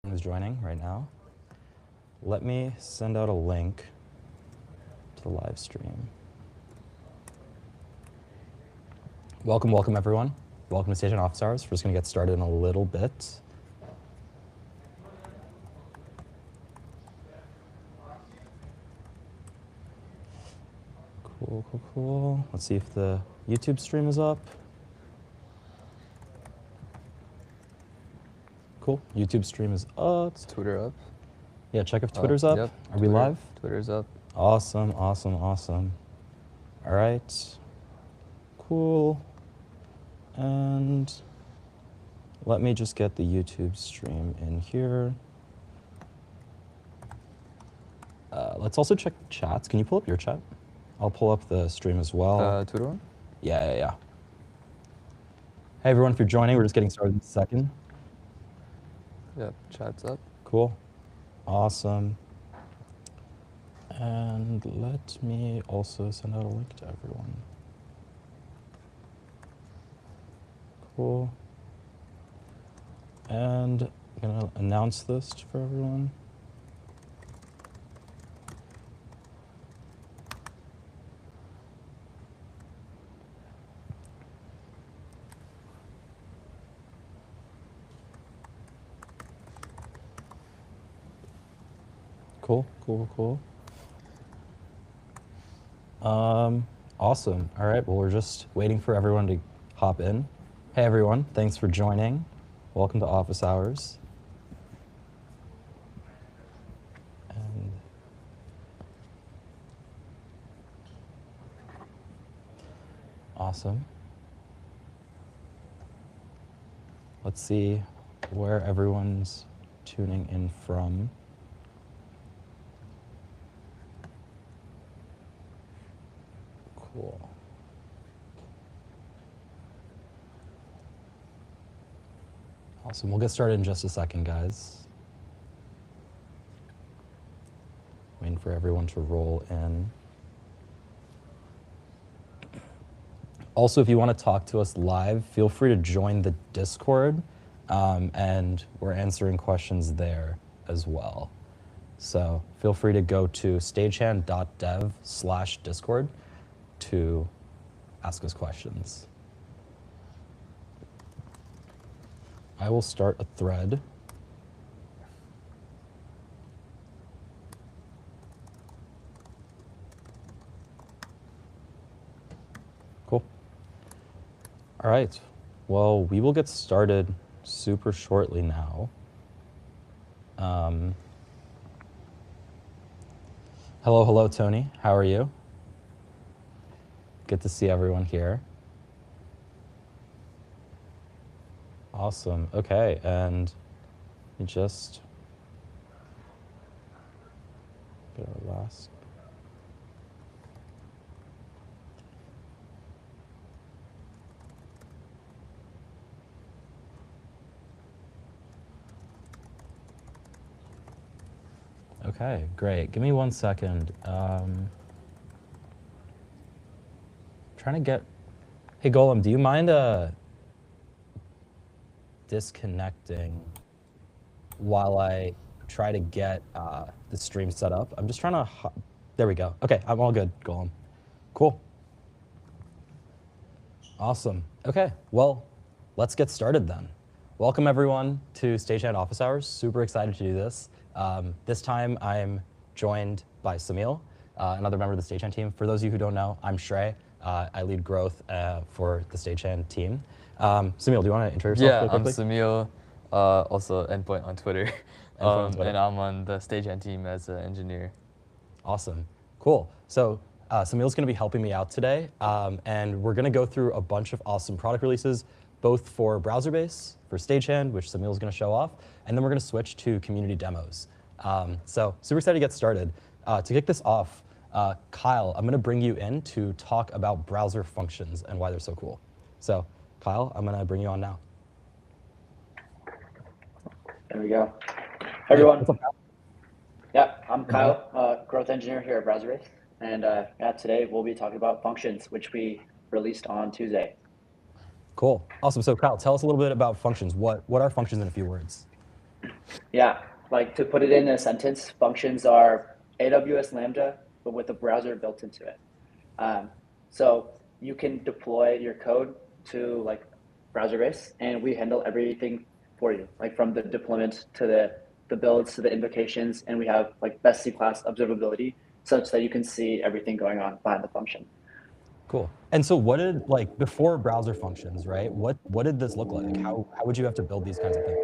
who's joining right now. Let me send out a link to the live stream. Welcome, welcome everyone. Welcome to Stagehand Office Hours. We're just gonna get started in a little bit. Cool, cool, cool. Let's see if the YouTube stream is up. Cool, YouTube stream is up. Is Twitter up? Yeah, check if Twitter's up. Yep. Are we live? Twitter's up. Awesome, awesome, awesome. All right, cool. And let me just get the YouTube stream in here. Let's also check chats. Can you pull up your chat? I'll pull up the stream as well. Twitter one? Yeah. Hey everyone, if you're joining, we're just getting started in a second. Yep, chat's up. Cool, awesome. And let me also send out a link to everyone. Cool. And I'm gonna announce this for everyone. Cool. Awesome. All right, well, we're just waiting for everyone to hop in. Hey, everyone. Thanks for joining. Welcome to Office Hours. And awesome. Let's see where everyone's tuning in from. Cool. Awesome. We'll get started in just a second, guys. Waiting for everyone to roll in. Also, if you want to talk to us live, feel free to join the Discord, and we're answering questions there as well. So feel free to go to stagehand.dev/Discord to ask us questions. I will start a thread. Cool. All right. Well, we will get started super shortly now. Hello, Tony. How are you? Good to see everyone here. Awesome. Okay, and we just get our last. Okay, great. Give me 1 second. Trying to get. Hey, Golem, do you mind disconnecting while I try to get the stream set up? I'm just trying to. There we go. Okay, I'm all good, Golem. Cool. Awesome. Okay, well, let's get started then. Welcome everyone to Stagehand Office Hours. Super excited to do this. This time I'm joined by Samil, another member of the Stagehand team. For those of you who don't know, I'm Shrey. I lead growth for the Stagehand team. Samil, do you want to introduce yourself really quickly? I'm Samil, also endpoint on Twitter. And I'm on the Stagehand team as an engineer. Awesome, cool. So Samil's going to be helping me out today, and we're going to go through a bunch of awesome product releases, both for browser base, for Stagehand, which Samil's going to show off, and then we're going to switch to community demos. So super excited to get started. To kick this off, Kyle, I'm going to bring you in to talk about browser functions and why they're so cool. So Kyle, I'm going to bring you on now. There we go. Hi, everyone. Yeah, I'm Kyle, growth engineer here at BrowserBase. And today we'll be talking about functions, which we released on Tuesday. Cool. Awesome. So Kyle, tell us a little bit about functions. What are functions in a few words? Yeah, like to put it in a sentence, functions are AWS Lambda, but with a browser built into it. So you can deploy your code to like browser base, and we handle everything for you, like from the deployment to the builds to the invocations, and we have like best C class observability such that you can see everything going on behind the function. Cool. And so what did, like, before browser functions, right? What did this look like? Like, how would you have to build these kinds of things?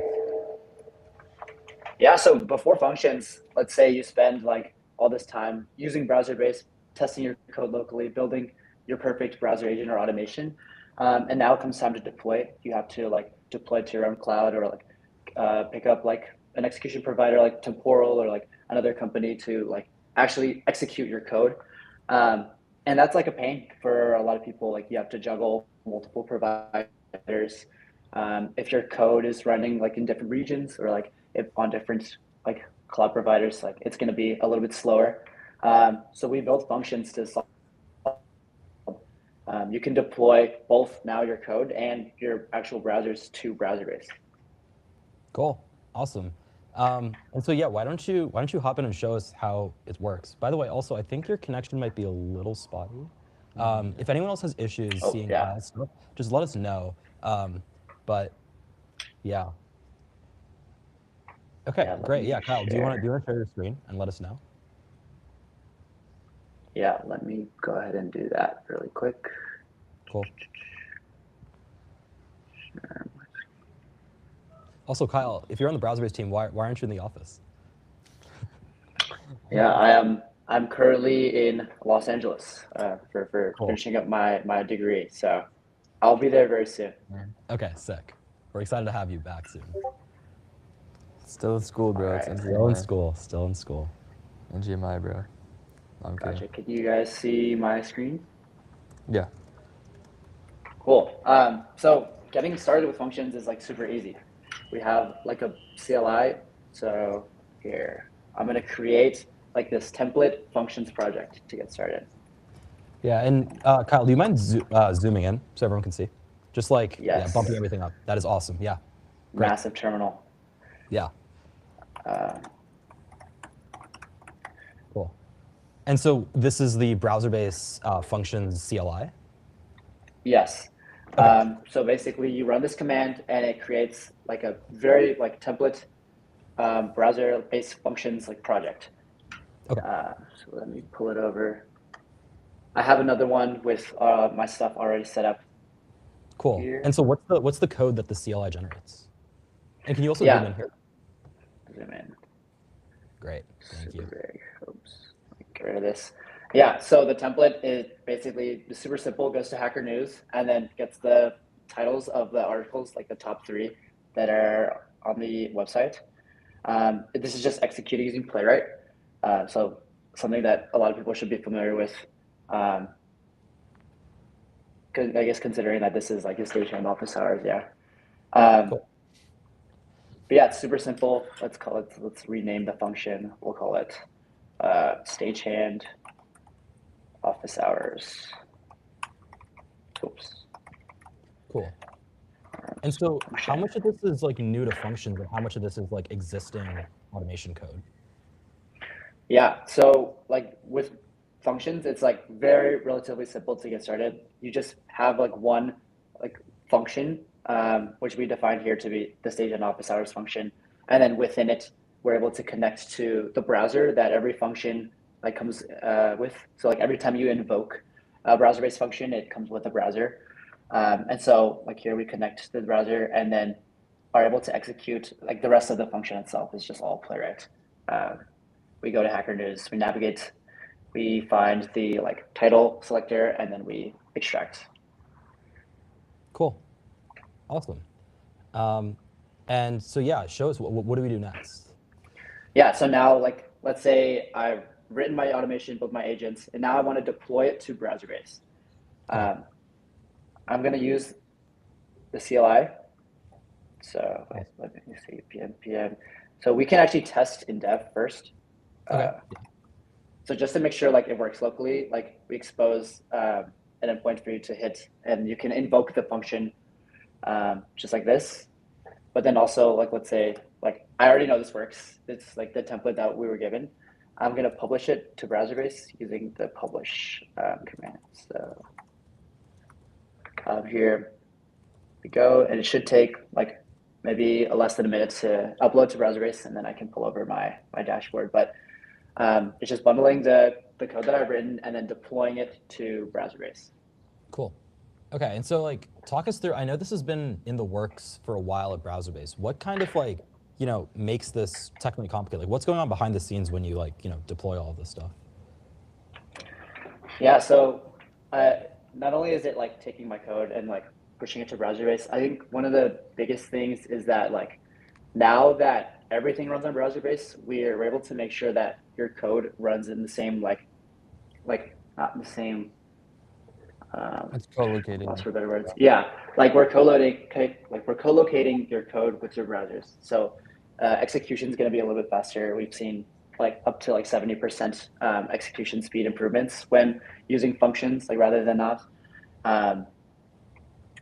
Yeah, so before functions, let's say you spend like all this time using browser base, testing your code locally, building your perfect browser agent or automation. And now it comes time to deploy. You have to like deploy to your own cloud or like pick up like an execution provider like Temporal or like another company to like actually execute your code. And that's like a pain for a lot of people. Like you have to juggle multiple providers. If your code is running like in different regions or like if on different like cloud providers, like it's going to be a little bit slower. So we built functions to solve. You can deploy both now your code and your actual browsers to browser base. Cool. Awesome. And so yeah, why don't you hop in and show us how it works? By the way, also I think your connection might be a little spotty. If anyone else has issues seeing Yeah. Kyle's stuff, just let us know. But yeah. Okay, Yeah, great. Yeah, Kyle, do you want to share your screen and let us know? Yeah, let me go ahead and do that really quick. Cool. Also, Kyle, if you're on the browser-based team, why aren't you in the office? Yeah, I'm currently in Los Angeles for Cool. finishing up my degree. So I'll be there very soon. Okay, sick. We're excited to have you back soon. Still in school, bro. All It's right. NGMI. Still in school. NGMI, bro. I'm Gotcha. kidding. Can you guys see my screen? Yeah. Cool. So getting started with functions is like super easy. We have like a CLI. So here, I'm gonna create like this template functions project to get started. Yeah, and Kyle, do you mind zooming in so everyone can see? Just like, yeah, Yes. bumping everything up. That is awesome. Yeah. Great. Massive terminal. Yeah. Cool. And so this is the browser-based functions CLI? Yes. Okay. So basically you run this command and it creates like a very like template browser-based functions like project. Okay. So let me pull it over. I have another one with my stuff already set up. Cool. Here. And so what's the code that the CLI generates? And can you also zoom in here? Zoom in. Great. Thank you. Oops. Let me get rid of this. Yeah, so the template is basically super simple, goes to Hacker News and then gets the titles of the articles, like the top 3 that are on the website. This is just executing using Playwright. So something that a lot of people should be familiar with. I guess considering that this is like a Stagehand office hours, yeah. Cool. But yeah, it's super simple. Let's rename the function. We'll call it Stagehand office hours. Oops. Cool. And so how much of this is like new to functions and how much of this is like existing automation code? Yeah, so like with functions, it's like very relatively simple to get started. You just have like one like function, which we define here to be the Stagehand office hours function. And then within it, we're able to connect to the browser that every function like comes with. So like every time you invoke a browser-based function, it comes with a browser. And so like here we connect to the browser and then are able to execute like the rest of the function itself is just all Playwright. We go to Hacker News, we navigate, we find the like title selector, and then we extract. Cool. Awesome. And so yeah, show us what do we do next? Yeah, so now like let's say I've written my automation, built my agents, and now I want to deploy it to browser base. I'm going to use the CLI. So let me see, PM. So we can actually test in dev first. Okay. So just to make sure like it works locally, like we expose an endpoint for you to hit, and you can invoke the function just like this. But then also like let's say like I already know this works. It's like the template that we were given. I'm going to publish it to browser-based using the publish command. So here we go, and it should take like maybe less than a minute to upload to browser-based, and then I can pull over my dashboard. But it's just bundling the code that I've written and then deploying it to browser-based. Cool. Okay, and so like talk us through, I know this has been in the works for a while at browser-based. What kind of like, makes this technically complicated? Like what's going on behind the scenes when you like, deploy all of this stuff? Yeah, so not only is it like taking my code and like pushing it to browser-based, I think one of the biggest things is that like now that everything runs on browser-based, we're able to make sure that your code runs in the same like not the same. It's co-located. Lost for better words. Yeah, like we're co-locating your code with your browsers. So execution is going to be a little bit faster. We've seen like up to like 70% execution speed improvements when using functions like rather than not,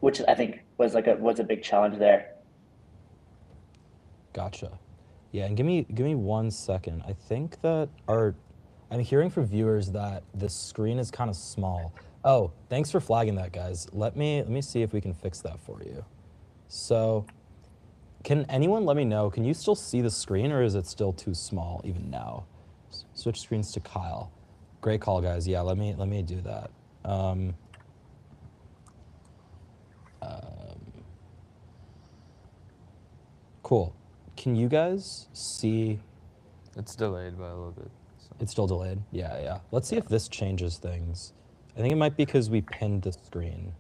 which I think was a big challenge there. Gotcha. Yeah, and give me 1 second. I think that I'm hearing from viewers that this screen is kind of small. Oh, thanks for flagging that, guys. Let me see if we can fix that for you. So, can anyone let me know, can you still see the screen or is it still too small even now? Switch screens to Kyle. Great call, guys. Yeah, let me do that. Cool. Can you guys see? It's delayed by a little bit. So. It's still delayed? Yeah. Let's see if this changes things. I think it might be because we pinned the screen.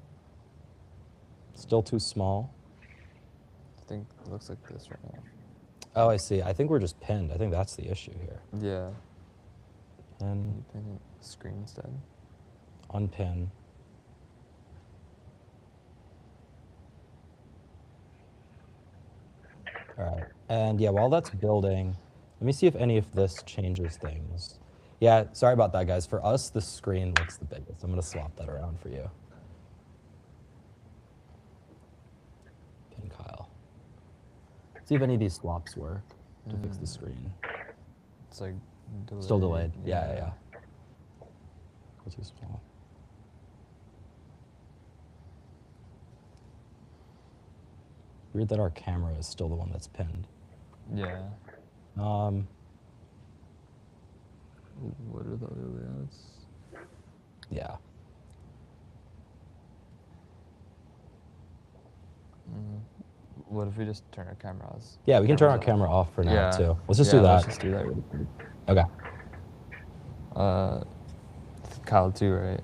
Still too small? I think it looks like this right now. Oh, I see. I think we're just pinned. I think that's the issue here. Yeah. And pin the screen instead. Unpin. All right. And yeah, while that's building, let me see if any of this changes things. Yeah, sorry about that, guys. For us, the screen looks the biggest. I'm going to swap that around for you. Pin Kyle. See if any of these swaps work to fix the screen. It's like delayed. Still delayed. Yeah. Too small. Weird that our camera is still the one that's pinned. Yeah. What are the other layouts? Yeah. What if we just turn our cameras? Yeah, we can turn our camera off for now too. Let's just do that. Let's just do that really quick. Okay. Kyle too, right?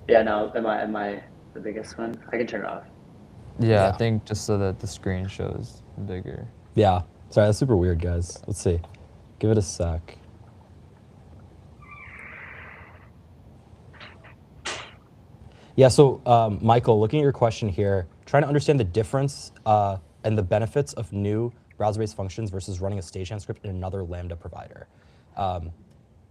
Yeah, no, am I the biggest one? I can turn it off. Yeah, I think just so that the screen shows bigger. Yeah. Sorry, that's super weird, guys. Let's see. Give it a sec. Yeah, so Michael, looking at your question here, trying to understand the difference and the benefits of new browser-based functions versus running a Stagehand script in another Lambda provider.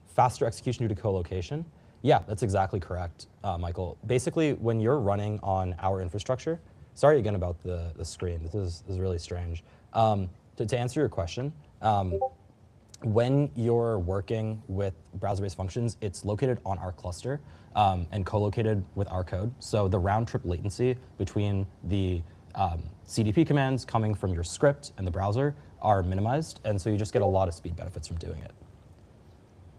Faster execution due to co-location. Yeah, that's exactly correct, Michael. Basically, when you're running on our infrastructure, sorry again about the screen. This is really strange. To answer your question, when you're working with browser-based functions, it's located on our cluster and co-located with our code. So the round-trip latency between the CDP commands coming from your script and the browser are minimized, and so you just get a lot of speed benefits from doing it.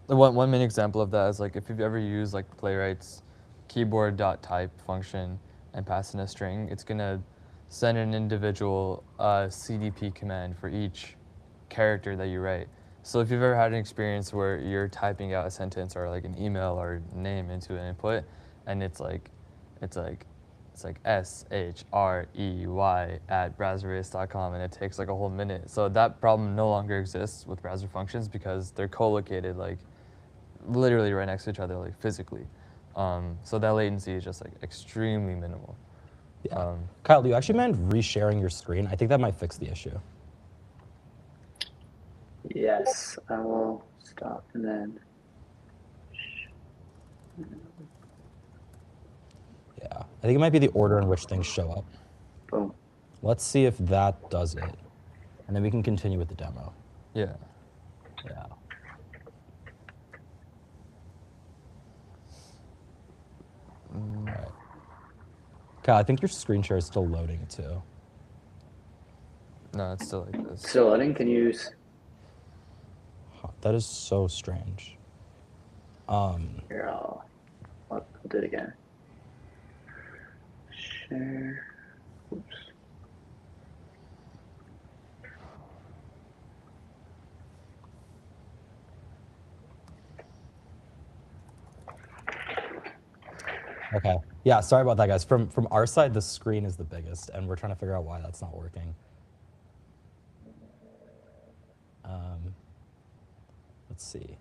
One main example of that is like if you've ever used like Playwright's keyboard.type function and pass in a string, it's gonna send an individual CDP command for each character that you write. So if you've ever had an experience where you're typing out a sentence or like an email or name into an input, and it's like SHREY@browserbase.com, and it takes like a whole minute. So that problem no longer exists with browser functions because they're co-located like literally right next to each other, like physically. So that latency is just like extremely minimal. Yeah. Kyle, do you actually mind resharing your screen? I think that might fix the issue. Yes, I will stop and then. Yeah, I think it might be the order in which things show up. Boom. Let's see if that does it. and then we can continue with the demo. Yeah. Yeah. All right. Kyle, I think your screen share is still loading too. No, it's still like this. Still loading. Can you? That is so strange. Here, I'll do it again. Share. Oops. Okay. Yeah, sorry about that, guys. From our side, the screen is the biggest, and we're trying to figure out why that's not working. Let's see.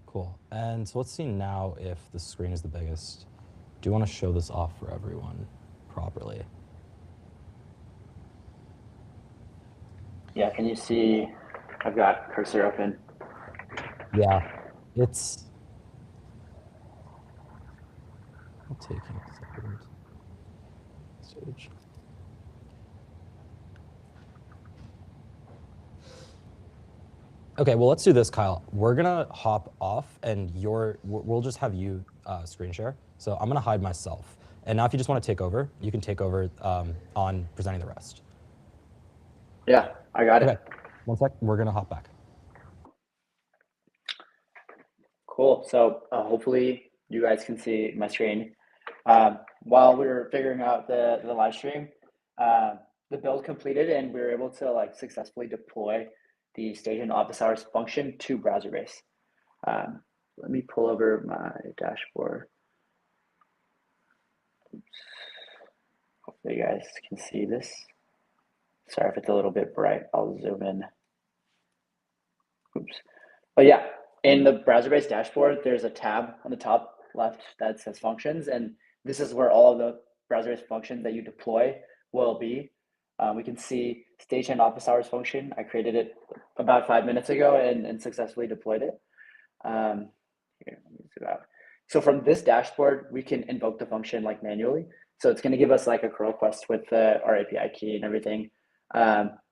Cool. And so let's see now if the screen is the biggest. Do you want to show this off for everyone properly? Yeah, can you see? I've got cursor open. Yeah, it's taking a second. Stage. Okay, well, let's do this, Kyle. We're gonna hop off, and we'll just have you screen share. So I'm gonna hide myself. And now if you just want to take over, you can take over on presenting the rest. Yeah, I got it. Okay, 1 sec, we're gonna hop back. Cool. So hopefully you guys can see my screen. While we were figuring out the live stream, the build completed, and we were able to like successfully deploy the Stagehand office hours function to browser base. Let me pull over my dashboard. Oops. Hopefully you guys can see this. Sorry if it's a little bit bright. I'll zoom in. Oops. But yeah, in the browser-based dashboard, there's a tab on the top left that says functions, and this is where all of the browser-based functions that you deploy will be. We can see Stagehand office hours function. I created it about 5 minutes ago and successfully deployed it. Here, let me zoom out. So from this dashboard, we can invoke the function like manually. So it's going to give us like a curl request with our API key and everything.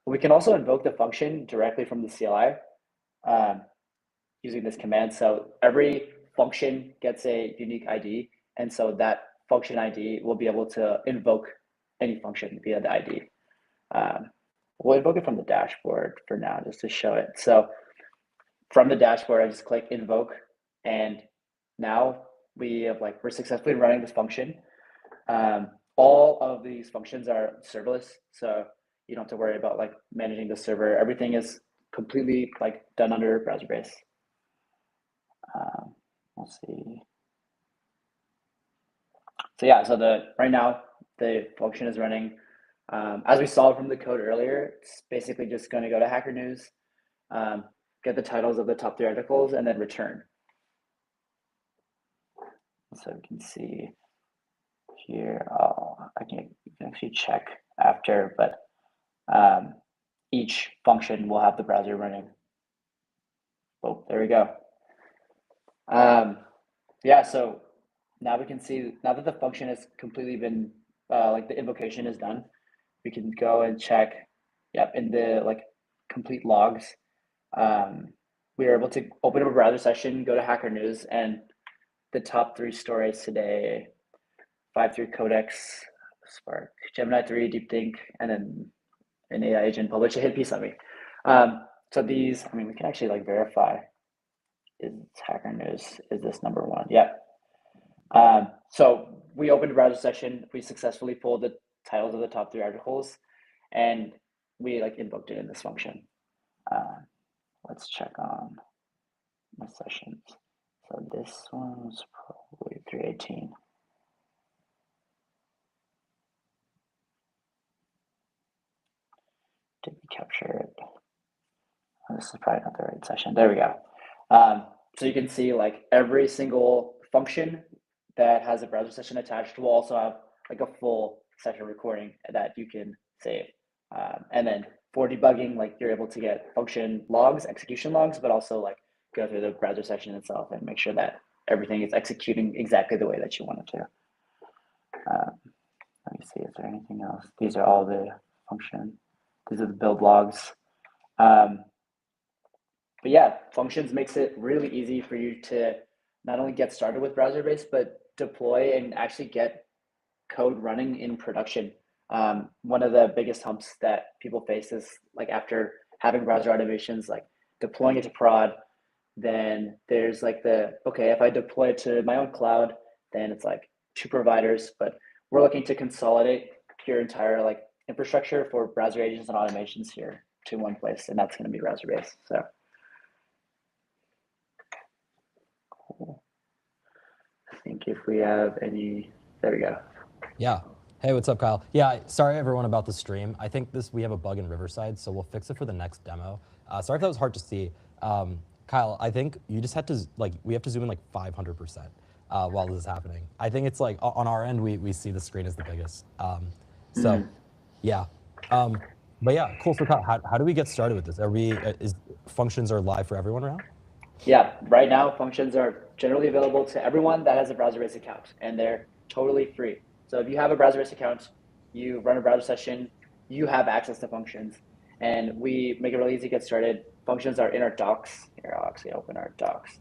We can also invoke the function directly from the CLI using this command. So every function gets a unique ID, and so that function ID will be able to invoke any function via the ID. We'll invoke it from the dashboard for now, just to show it. So from the dashboard, I just click invoke, and now we're successfully running this function. All of these functions are serverless, so you don't have to worry about like managing the server. Everything is completely like done under browser base. Let's see. So yeah, so right now the function is running. As we saw from the code earlier, it's basically just going to go to Hacker News, get the titles of the top 3 articles, and then return. So we can see here. You can actually check after, but each function will have the browser running. Oh, there we go. Yeah, so now we can see, now that the function has completely been, like the invocation is done, we can go and check, yep, in the like complete logs. We were able to open up a browser session, go to Hacker News, and the top 3 stories today, 5.3 Codex, Spark, Gemini 3, DeepThink, and then an AI agent published a hit piece on me. So these, I mean, we can actually like verify, is Hacker News, is this number 1? Yep. So we opened a browser session, we successfully pulled the titles of the top 3 articles, and we like invoked it in this function. Let's check on my sessions. So this one's probably 318. Did we capture it? Oh, this is probably not the right session. There we go. So you can see like every single function that has a browser session attached will also have like a full session recording that you can save. And then for debugging, like you're able to get function logs, execution logs, but also like go through the browser session itself and make sure that everything is executing exactly the way that you want it to. Let me see, is there anything else? These are all the function. These are the build logs. But yeah, functions makes it really easy for you to not only get started with browser-based, but deploy and actually get code running in production. One of the biggest humps that people face is like after having browser automations, like deploying it to prod, then there's like okay, if I deploy it to my own cloud, then it's like 2 providers, but we're looking to consolidate your entire like infrastructure for browser agents and automations here to one place, and that's going to be browser-based. So cool. I think if we have any, there we go. Yeah. Hey, what's up, Kyle? Yeah, sorry everyone about the stream. I think we have a bug in Riverside, so we'll fix it for the next demo. Sorry if that was hard to see. Kyle, I think you just had to, we have to zoom in like 500% while this is happening. I think it's like, on our end, we see the screen as the biggest. Yeah. But yeah, cool. So Kyle, how do we get started with this? Functions are live for everyone now? Yeah, right now functions are generally available to everyone that has a browser-based account, and they're totally free. So if you have a browser-based account, you run a browser session, you have access to functions, and we make it really easy to get started. Functions are in our docs. Here, I'll actually open our docs.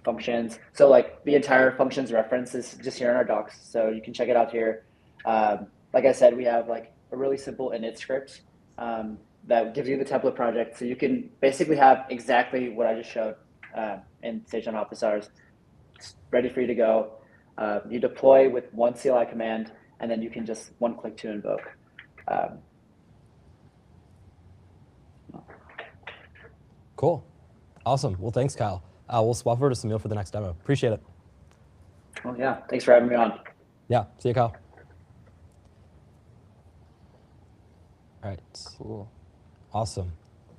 Functions. So like the entire functions reference is just here in our docs. So you can check it out here. Like I said, we have like a really simple init script that gives you the template project. So you can basically have exactly what I just showed in Stagehand Office Hours ready for you to go. You deploy with one CLI command, and then you can just one click to invoke. Cool. Awesome. Well, thanks, Kyle. We'll swap over to Samil for the next demo. Appreciate it. Oh, yeah. Thanks for having me on. Yeah. See you, Kyle. All right. Cool. Awesome.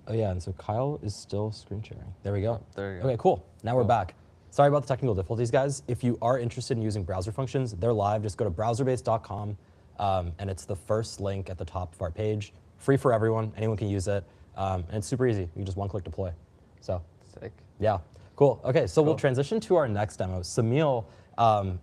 Oh, yeah. And so Kyle is still screen sharing. There we go. Oh, there you go. Okay, cool. Now we're back. Sorry about the technical difficulties, guys. If you are interested in using browser functions, they're live. Just go to browserbase.com, and it's the first link at the top of our page. Free for everyone. Anyone can use it. And it's super easy. You can just one-click deploy. So, sick. Yeah, cool. Okay, so we'll transition to our next demo. Samil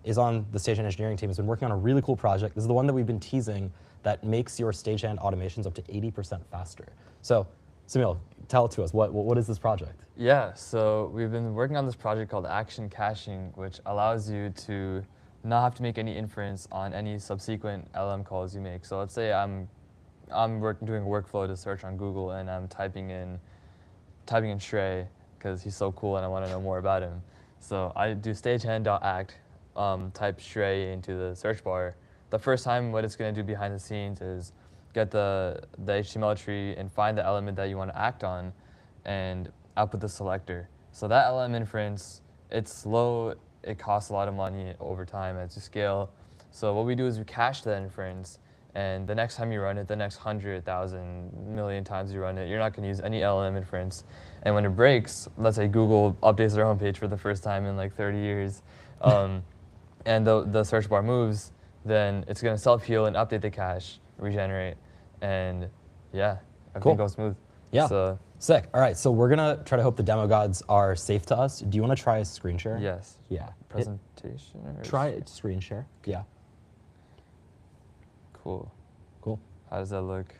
is on the Stagehand engineering team. Has been working on a really cool project. This is the one that we've been teasing that makes your Stagehand automations up to 80% faster. So, Samil, tell it to us. What is this project? Yeah, so we've been working on this project called Action Caching, which allows you to not have to make any inference on any subsequent LM calls you make. So let's say I'm doing a workflow to search on Google, and I'm typing in Shrey because he's so cool and I want to know more about him. So I do stagehand.act, type Shrey into the search bar. The first time, what it's going to do behind the scenes is get the HTML tree and find the element that you want to act on, and output the selector. So that LM inference, it's slow, it costs a lot of money over time as you scale. So what we do is we cache that inference, and the next time you run it, the next 100,000 million times you run it, you're not going to use any LM inference. And when it breaks, let's say Google updates their homepage for the first time in like 30 years, and the search bar moves, then it's going to self-heal and update the cache, regenerate, and yeah, everything goes smooth. Yeah, so, sick. All right, so we're going to try to hope the demo gods are safe to us. Do you want to try a screen share? Yes. Yeah. Presentation? Try screen share. Yeah. Cool. Cool. How does that look?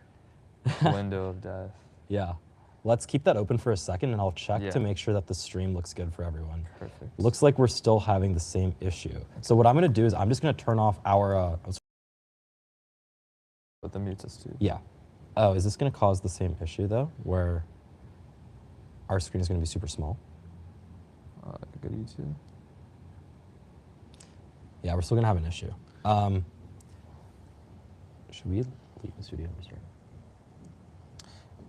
Window of death. Yeah. Let's keep that open for a second, and I'll check to make sure that the stream looks good for everyone. Perfect. Looks like we're still having the same issue. So what I'm going to do is I'm just going to turn off our... But the mutes us too. Yeah. Oh, is this going to cause the same issue, though, where our screen is going to be super small? Go to YouTube. Yeah, we're still going to have an issue. Should we leave the studio and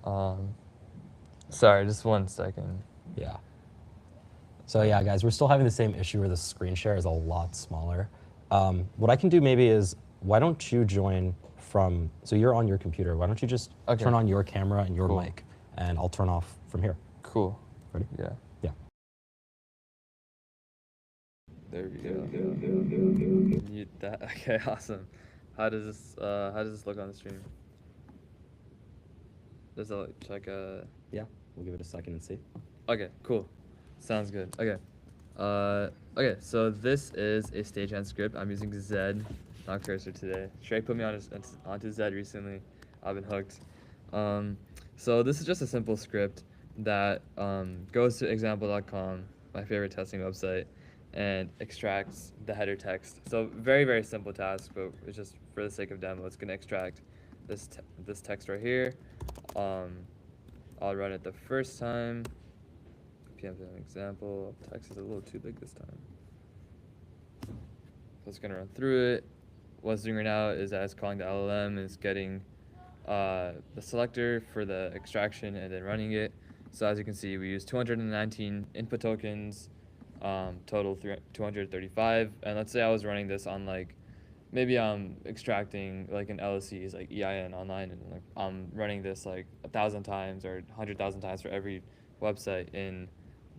start? Sorry, just 1 second. Yeah. So yeah, guys, we're still having the same issue where the screen share is a lot smaller. What I can do maybe is, why don't you join from, so you're on your computer, why don't you just turn on your camera and your mic, and I'll turn off from here. Cool. Ready? Yeah. Yeah. There we go. Mute that. Okay, awesome. How does this look on the stream? Does it look like a... Yeah. we'll give it a second and see. Okay, cool. Sounds good. Okay. Okay, so this is a stagehand script. I'm using Zed, not Cursor today. Shrek put me onto Zed recently. I've been hooked. So this is just a simple script that goes to example.com, my favorite testing website, and extracts the header text. So very, very simple task, but it's just for the sake of demo, it's gonna extract this text right here. I'll run it the first time. PM an example. Text is a little too big this time. So it's gonna run through it. What it's doing right now is that it's calling the LLM and it's getting the selector for the extraction and then running it. So as you can see, we use 219 input tokens, total 235. And let's say I was running this on like, maybe I'm extracting like an LSE, like EIN online, and like I'm running this like 1,000 times or 100,000 times for every website in.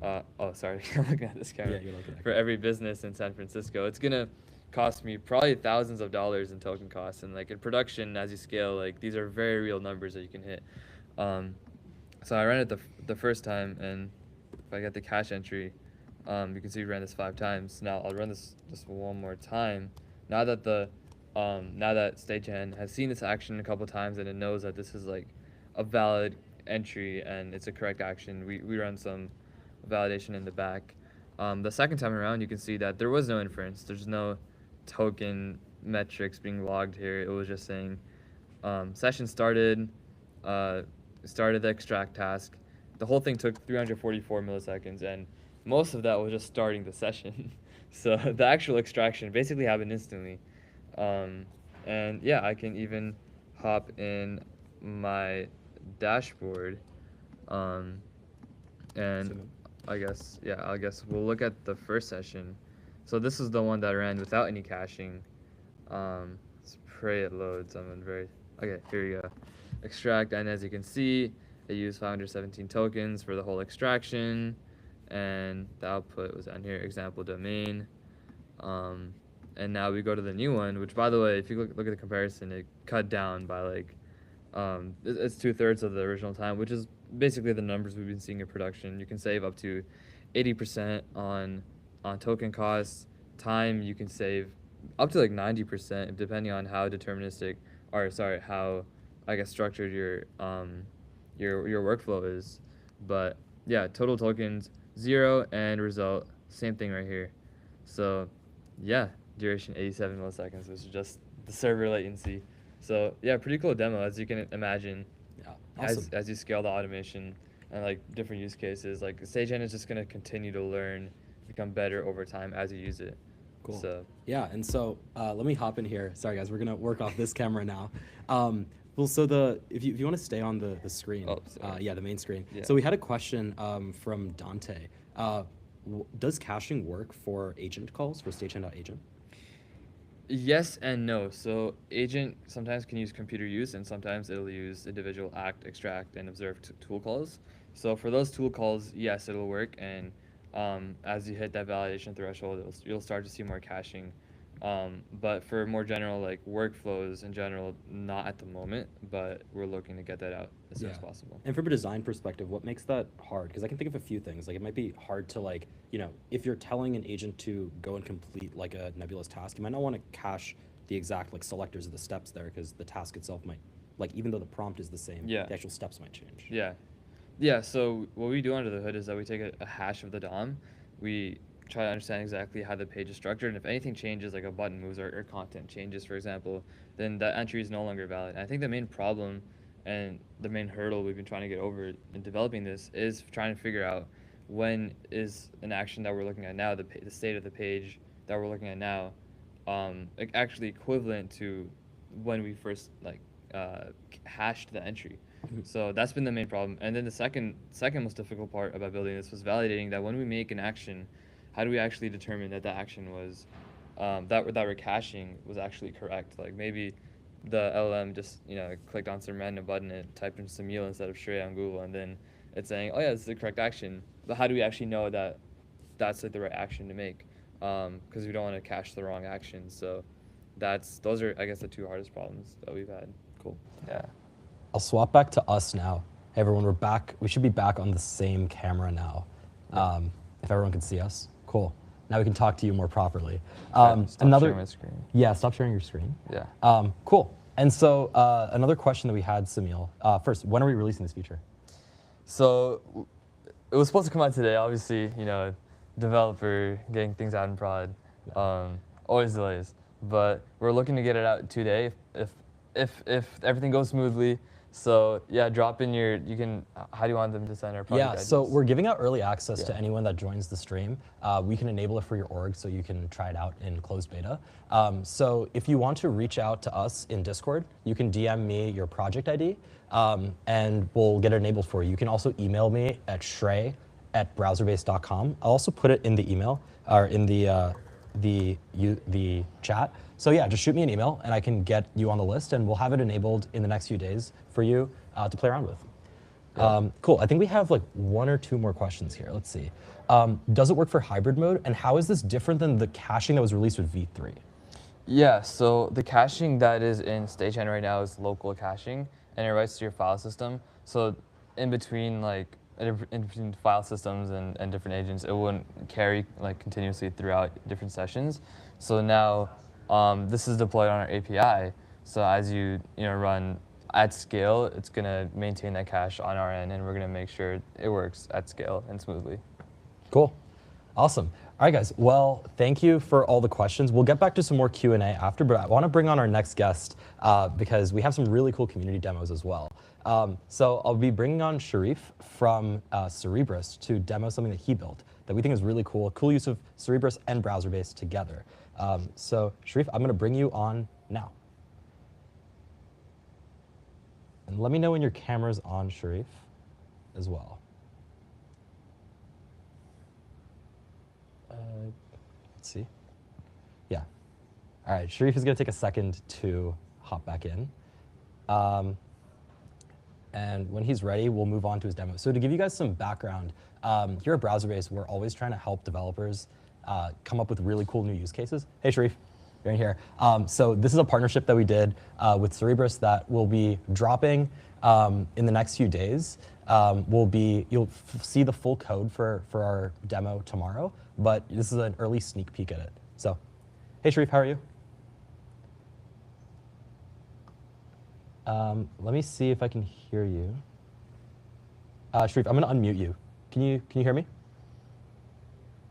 Oh, sorry, I'm looking at this camera. Yeah, you're looking at For every business in San Francisco, it's gonna cost me probably thousands of dollars in token costs. And like in production, as you scale, like these are very real numbers that you can hit. So I ran it the first time, and if I get the cache entry, you can see we ran this 5 times. Now I'll run this just one more time. Now that Stagehand has seen this action a couple times and it knows that this is like a valid entry and it's a correct action, we run some validation in the back. The second time around, you can see that there was no inference. There's no token metrics being logged here. It was just saying session started the extract task. The whole thing took 344 milliseconds, and most of that was just starting the session. So the actual extraction basically happened instantly. And yeah, I can even hop in my dashboard, and I guess we'll look at the first session. So this is the one that ran without any caching. Let's pray it loads. Okay, here we go. Extract, and as you can see, it used 517 tokens for the whole extraction, and the output was down here, example domain. And now we go to the new one, which, by the way, if you look at the comparison, it cut down by like it's 2/3 of the original time, which is basically the numbers we've been seeing in production. You can save up to 80% on token costs. Time, you can save up to like 90%, depending on how deterministic, or sorry, how I guess structured your workflow is. But yeah, total tokens 0, and result same thing right here. So yeah, duration 87 milliseconds, which is just the server latency. So yeah, pretty cool demo, as you can imagine. Yeah, awesome. As you scale the automation and like different use cases, like Stagehand is just gonna continue to learn, become better over time as you use it. Cool. So yeah, and so let me hop in here. Sorry guys, we're gonna work off this camera now. Well, so if you want to stay on the screen, yeah, the main screen. Yeah. So we had a question from Dante. Does caching work for agent calls, for stagehand.agent? Yes and no. So agent sometimes can use computer use, and sometimes it'll use individual act, extract, and observe tool calls. So for those tool calls, yes, it'll work, and as you hit that validation threshold, you'll start to see more caching. But for more general like workflows in general, not at the moment, but we're looking to get that out as soon as possible. And from a design perspective, what makes that hard? Because I can think of a few things. Like it might be hard to like, if you're telling an agent to go and complete like a nebulous task, you might not want to cache the exact like selectors of the steps there, because the task itself might, like even though the prompt is the same, the actual steps might change. Yeah, so what we do under the hood is that we take a hash of the DOM. We try to understand exactly how the page is structured, and if anything changes, like a button moves or content changes, for example, then that entry is no longer valid. And I think the main problem and the main hurdle we've been trying to get over in developing this is trying to figure out when is an action that we're looking at now, the state of the page that we're looking at now, actually equivalent to when we first hashed the entry. So that's been the main problem. And then the second most difficult part about building this was validating that when we make an action, how do we actually determine that the action was that we're caching was actually correct? Like maybe the LLM just clicked on some random button and typed in Samil instead of Shrey on Google, and then it's saying, oh yeah, this is the correct action. But how do we actually know that that's like the right action to make? Because we don't want to cache the wrong action. So those are, I guess, the two hardest problems that we've had. Cool. Yeah. I'll swap back to us now. Hey everyone, we're back. We should be back on the same camera now. If everyone can see us, cool. Now we can talk to you more properly. Stop sharing my screen. Yeah, stop sharing your screen. Yeah. Cool. And so another question that we had, Samil. First, when are we releasing this feature? So it was supposed to come out today. Obviously, developer getting things out in prod, always delays. But we're looking to get it out today if everything goes smoothly. So yeah, drop in how do you want them to send our project IDs? So we're giving out early access to anyone that joins the stream. We can enable it for your org so you can try it out in closed beta. So if you want to reach out to us in Discord, you can DM me your project ID and we'll get it enabled for you. You can also email me at shrey@browserbase.com. I'll also put it in the email or in the chat. So yeah, just shoot me an email and I can get you on the list and we'll have it enabled in the next few days for you to play around with. Cool, I think we have like 1 or 2 more questions here. Let's see. Does it work for hybrid mode? And how is this different than the caching that was released with V3? Yeah, so the caching that is in Stagehand right now is local caching and it writes to your file system. So in between file systems and different agents, it wouldn't carry continuously throughout different sessions. So now this is deployed on our API. So as you run at scale, it's gonna maintain that cache on our end, and we're gonna make sure it works at scale and smoothly. Cool, awesome. All right, guys. Well, thank you for all the questions. We'll get back to some more Q&A after, but I want to bring on our next guest because we have some really cool community demos as well. So I'll be bringing on Sharif from Cerebras to demo something that he built that we think is really cool, a cool use of Cerebras and BrowserBase together. So Sharif, I'm going to bring you on now. And let me know when your camera's on, Sharif, as well. Let's see. Yeah. All right, Sharif is going to take a second to hop back in. And when he's ready, we'll move on to his demo. So to give you guys some background, here at BrowserBase, we're always trying to help developers come up with really cool new use cases. Hey, Sharif, you're in here. So this is a partnership that we did with Cerebras that will be dropping in the next few days. You'll see the full code for our demo tomorrow, but this is an early sneak peek at it. So, hey Sharif, how are you? Let me see if I can hear you. Sharif, I'm gonna unmute you. Can you hear me?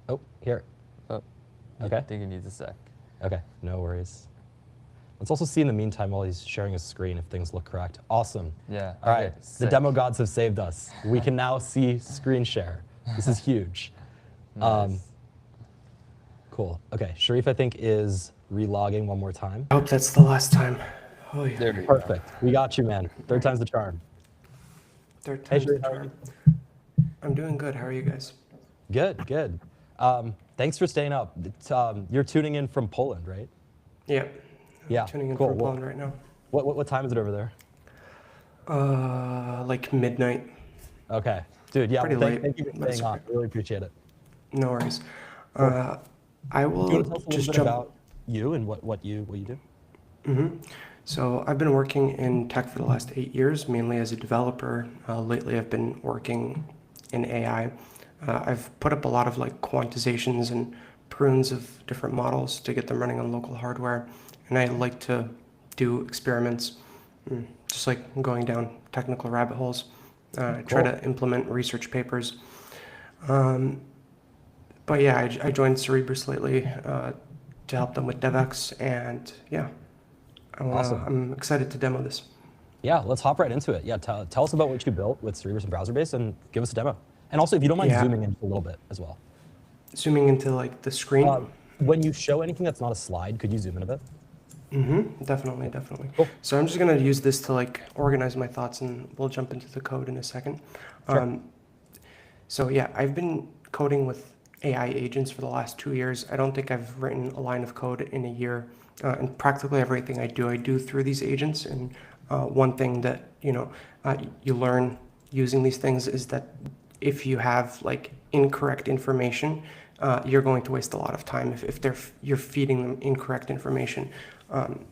Oh, here. Oh, okay. I think he needs a sec. Okay, no worries. Let's also see in the meantime while he's sharing his screen if things look correct. Awesome. Yeah. All right, okay, the demo gods have saved us. We can now see screen share. This is huge. Nice. Cool. Okay, Sharif, I think, is relogging one more time. I hope that's the last time. Oh, yeah. There we go. Perfect. We got you, man. Third time's the charm. Third Hey, time's the Sharif, how are charm. I'm doing good. How are you guys? Good, good. Thanks for staying up. You're tuning in from Poland, right? Yeah. Yeah, Tuning in cool. from Poland right now. What time is it over there? Like midnight. Okay. Dude, yeah, Pretty well, late. thank you for That's staying on. okay. Really appreciate it. No worries. Cool. I Do will you want to tell us a just little bit jump. about you and what you do? So I've been working in tech for the last 8 years, mainly as a developer. Lately, I've been working in AI. I've put up a lot of quantizations and prunes of different models to get them running on local hardware. And I like to do experiments, just like going down technical rabbit holes. I try Cool. to implement research papers. But yeah, I joined Cerebras lately to help them with DevX, and yeah, Awesome. I'm excited to demo this. Yeah, let's hop right into it. Yeah, tell us about what you built with Cerebras and BrowserBase and give us a demo. And also, if you don't mind Yeah. zooming in a little bit as well. Zooming into the screen. When you show anything that's not a slide, could you zoom in a bit? Definitely. Cool. So I'm just gonna use this to organize my thoughts, and we'll jump into the code in a second. Sure. So yeah, I've been coding with AI agents for the last 2 years. I don't think I've written a line of code in a year, and practically everything I do through these agents. And one thing that you learn using these things is that if you have incorrect information, you're going to waste a lot of time if you're feeding them incorrect information.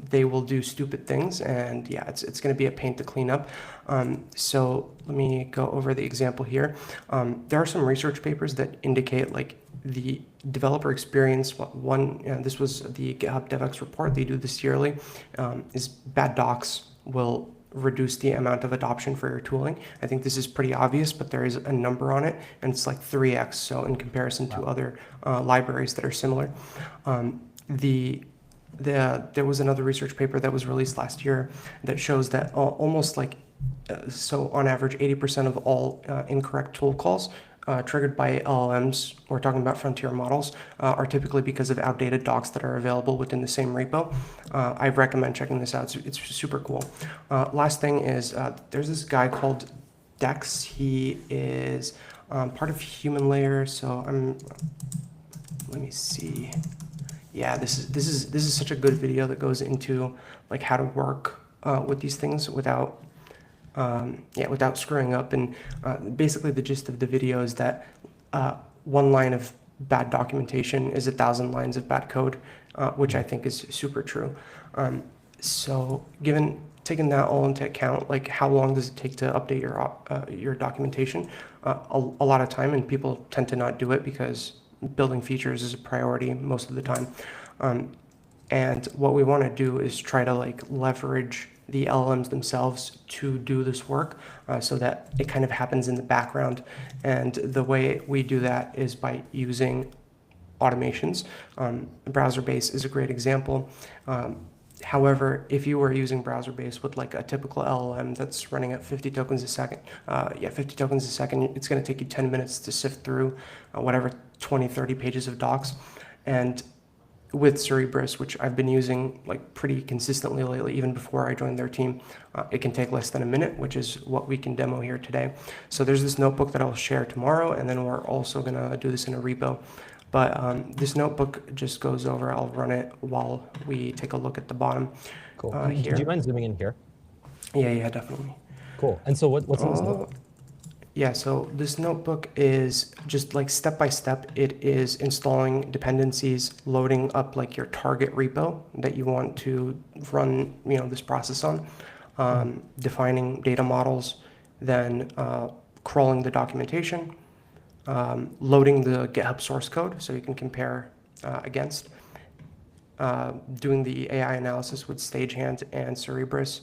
they will do stupid things, and yeah, it's going to be a pain to clean up. So let me go over the example here. There are some research papers that indicate like the developer experience. This was the GitHub DevX report. They do this yearly. Is bad docs will reduce the amount of adoption for your tooling. I think this is pretty obvious, but there is a number on it, and it's like 3x. So in comparison to other libraries that are similar, there was another research paper that was released last year that shows that almost like so on average 80% of all incorrect tool calls triggered by LLMs, we're talking about frontier models, are typically because of outdated docs that are available within the same repo. I recommend checking this out. It's super cool. Last thing is there's this guy called Dex. He is part of Human Layer. So let me see. Yeah, this is such a good video that goes into like how to work with these things without without screwing up. And basically the gist of the video is that one line of bad documentation is 1,000 lines of bad code, which I think is super true. So taking that all into account, like how long does it take to update your documentation? A lot of time, and people tend to not do it because building features is a priority most of the time. And what we want to do is try to like leverage the LLMs themselves to do this work so that it kind of happens in the background. And the way we do that is by using automations. Browser-based is a great example. However, if you were using browser-based with like a typical LLM that's running at 50 tokens a second, 50 tokens a second, it's going to take you 10 minutes to sift through whatever 20, 30 pages of docs. And with Cerebras, which I've been using like pretty consistently lately, even before I joined their team, it can take less than a minute, which is what we can demo here today. So there's this notebook that I'll share tomorrow, and then we're also going to do this in a repo. But this notebook just goes over, I'll run it while we take a look at the bottom. Cool. Here. Do you mind zooming in here? Yeah, definitely. Cool. And so what's in this notebook? Yeah, so this notebook is just like step by step. It is installing dependencies, loading up like your target repo that you want to run, this process on, defining data models, then crawling the documentation, loading the GitHub source code so you can compare against, doing the AI analysis with Stagehand and Cerebras,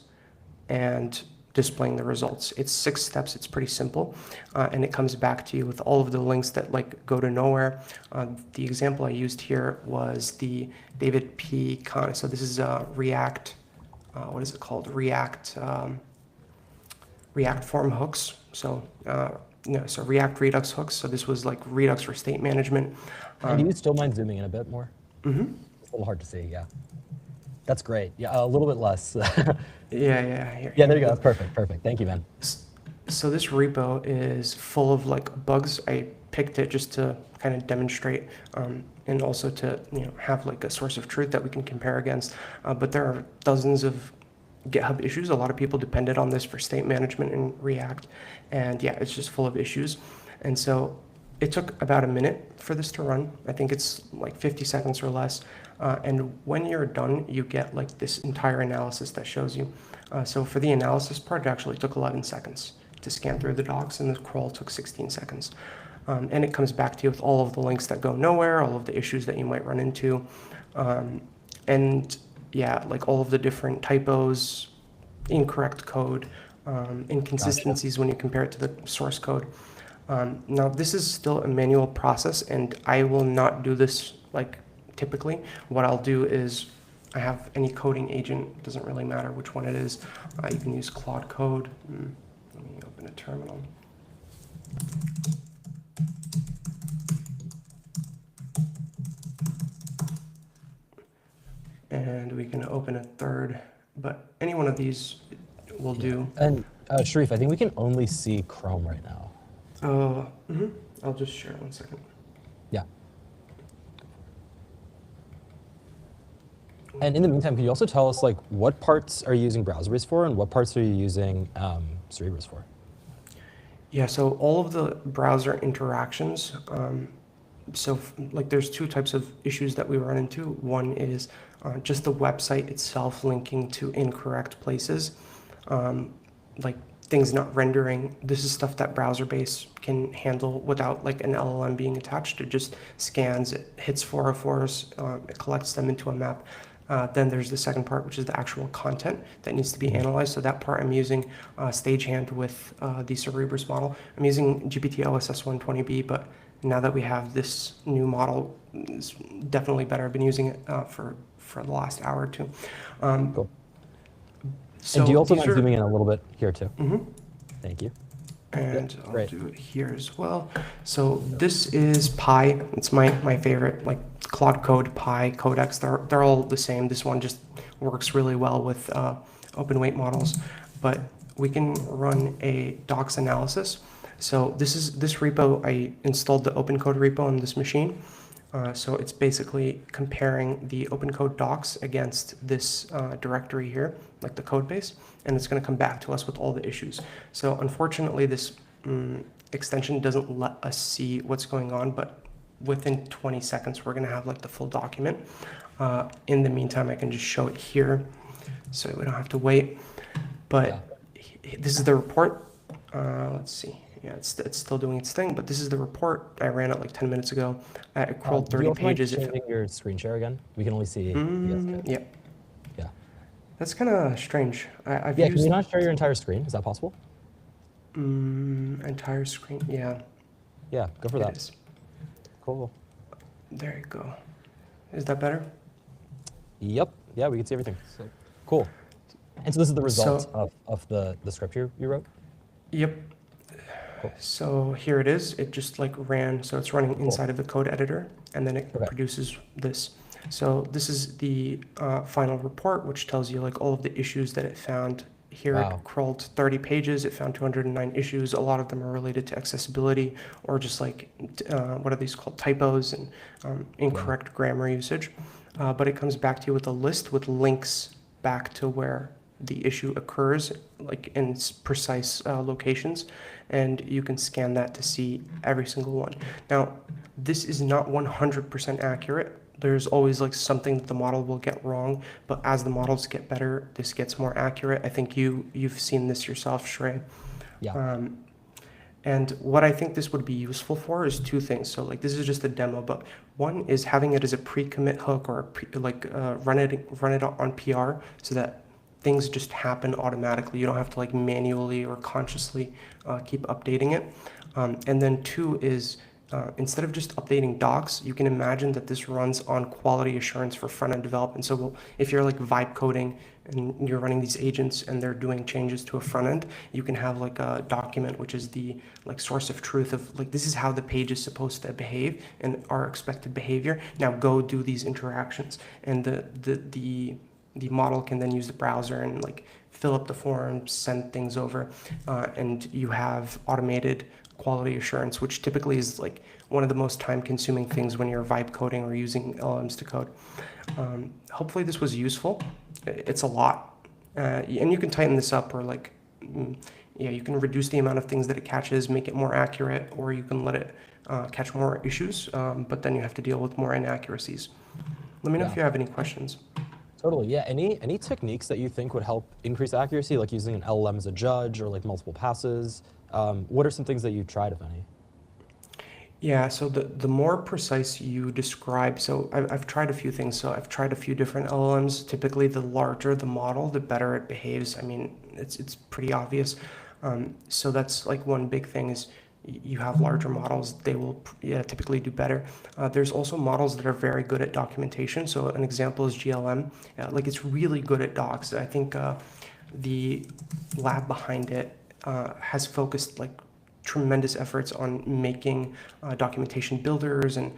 and displaying the results. It's 6 steps. It's pretty simple, and it comes back to you with all of the links that like go to nowhere. The example I used here was the David P. Kahn. So this is React. What is it called? React form hooks. So so React Redux hooks. So this was like Redux for state management. And do you still mind zooming in a bit more? Mm-hmm. It's a little hard to see. Yeah. That's great. Yeah, a little bit less. Yeah. Yeah, there you go. That's perfect. Thank you, man. So this repo is full of like bugs. I picked it just to kind of demonstrate, and also to have like a source of truth that we can compare against. But there are dozens of GitHub issues. A lot of people depended on this for state management in React, and yeah, it's just full of issues. And so it took about a minute for this to run. I think it's like 50 seconds or less. And when you're done, you get like this entire analysis that shows you. So for the analysis part, it actually took 11 seconds to scan through the docs, and the crawl took 16 seconds. And it comes back to you with all of the links that go nowhere, all of the issues that you might run into. And yeah, like all of the different typos, incorrect code, inconsistencies when you compare it to the source code. Now, this is still a manual process, and I will not do this like typically. What I'll do is I have any coding agent, it doesn't really matter which one it is. You can use Claude Code. Let me open a terminal. And we can open a third, but any one of these will do. And Sharif, I think we can only see Chrome right now. I'll just share 1 second. Yeah. And in the meantime, can you also tell us like what parts are you using Browser-based for, and what parts are you using Cerebras for? Yeah, so all of the browser interactions. So like there's 2 types of issues that we run into. One is just the website itself linking to incorrect places, like things not rendering. This is stuff that browser-based can handle without like an LLM being attached. It just scans, it hits 404s, it collects them into a map. Then there's the second part, which is the actual content that needs to be analyzed. So that part I'm using Stagehand with the Cerebrus model. I'm using GPT OSS 120B, but now that we have this new model, it's definitely better. I've been using it for the last hour or two. Cool. So and do you also these mind are- zooming in a little bit here too? Thank you. And Yeah, I'll great. do it here as well. So this is Pi. It's my favorite, like Claude Code, Pi, Codex. They're all the same. This one just works really well with open weight models. But we can run a docs analysis. So this repo, I installed the open code repo on this machine. So it's basically comparing the open code docs against this directory here, like the code base, and it's going to come back to us with all the issues. So unfortunately, this extension doesn't let us see what's going on, but within 20 seconds, we're going to have like the full document. In the meantime, I can just show it here, so we don't have to wait. But this is the report. Let's see. Yeah, it's still doing its thing, but this is the report. I ran it like 10 minutes ago. It crawled 30 pages. Do you also mind changing your screen share again? We can only see PS2. Yep. Yeah. That's kind of strange. I've Yeah, used can you not share your entire screen? Is that possible? entire screen. Yeah, Yeah, go for it that. is. Cool. There you go. Is that better? Yep. Yeah, we can see everything. So, Cool. And so this is the result So- of the script you wrote? Yep. Cool. So here it is. It just like ran. So it's running inside of the code editor, and then it Okay. produces this. So this is the final report, which tells you like all of the issues that it found. Here Wow. it crawled 30 pages. It found 209 issues. A lot of them are related to accessibility or just like what are these called, typos and incorrect grammar usage. But it comes back to you with a list with links back to where the issue occurs, like in precise locations, and you can scan that to see every single one. Now, this is not 100% accurate. There's always like something that the model will get wrong, but as the models get better, this gets more accurate. I think you've seen this yourself, Shrey. Yeah. And what I think this would be useful for is two things. So like this is just a demo, but one is having it as a pre-commit hook or run it on PR so that things just happen automatically. You don't have to like manually or consciously keep updating it. And then two is instead of just updating docs, you can imagine that this runs on quality assurance for front-end development. So if you're like vibe coding and you're running these agents and they're doing changes to a front end, you can have like a document, which is the like source of truth of like, this is how the page is supposed to behave and our expected behavior. Now go do these interactions. And the model can then use the browser and like fill up the forms, send things over, and you have automated quality assurance, which typically is like one of the most time-consuming things when you're vibe coding or using LLMs to code. Hopefully this was useful. It's a lot, and you can tighten this up or like, yeah, you can reduce the amount of things that it catches, make it more accurate, or you can let it catch more issues, but then you have to deal with more inaccuracies. Let me know if you have any questions. Totally. Yeah. Any techniques that you think would help increase accuracy, like using an LLM as a judge or like multiple passes? What are some things that you've tried, if any? Yeah, so the more precise you describe, so I've tried a few things. So I've tried a few different LLMs. Typically, the larger the model, the better it behaves. I mean, it's pretty obvious. So that's like one big thing is you have larger models, they will typically do better. There's also models that are very good at documentation. So an example is GLM. Like it's really good at docs. I think the lab behind it has focused like tremendous efforts on making documentation builders and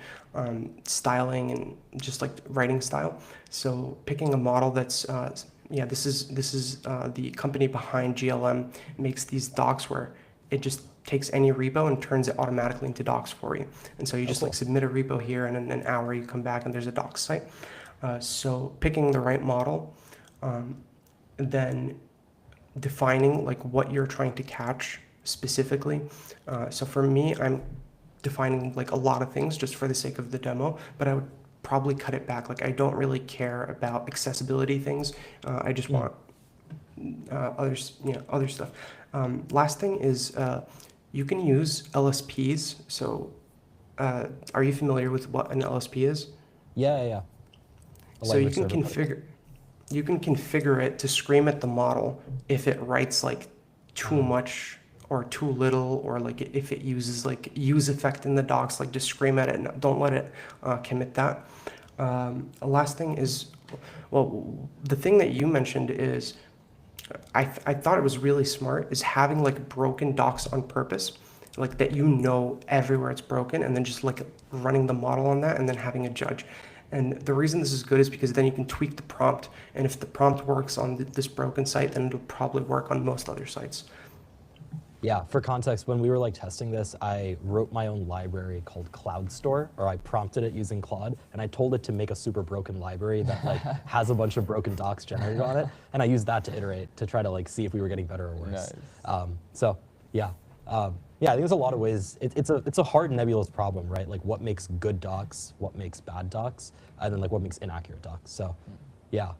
styling and just like writing style. So picking a model that's this is the company behind GLM makes these docs where it just takes any repo and turns it automatically into docs for you. And so you just like submit a repo here, and in an hour you come back and there's a docs site. So picking the right model, then defining like what you're trying to catch specifically. So for me, I'm defining like a lot of things just for the sake of the demo, but I would probably cut it back. Like I don't really care about accessibility things. I just want other stuff. Last thing is you can use LSPs. So are you familiar with what an LSP is? Yeah. A So language server protocol. you can configure it to scream at the model if it writes like too much or too little, or like if it uses like use effect in the docs, like just scream at it and don't let it commit that. Last thing is, well, the thing that you mentioned is I thought it was really smart is having like broken docs on purpose, like that everywhere it's broken, and then just like running the model on that and then having a judge. And the reason this is good is because then you can tweak the prompt, and if the prompt works on this broken site, then it'll probably work on most other sites. Yeah, for context, when we were like testing this, I wrote my own library called Cloud Store, or I prompted it using Claude, and I told it to make a super broken library that like has a bunch of broken docs generated on it, and I used that to iterate to try to like see if we were getting better or worse. Nice. So yeah, yeah, I think there's a lot of ways. It's a hard nebulous problem, right? Like what makes good docs, what makes bad docs, and then like what makes inaccurate docs. So yeah,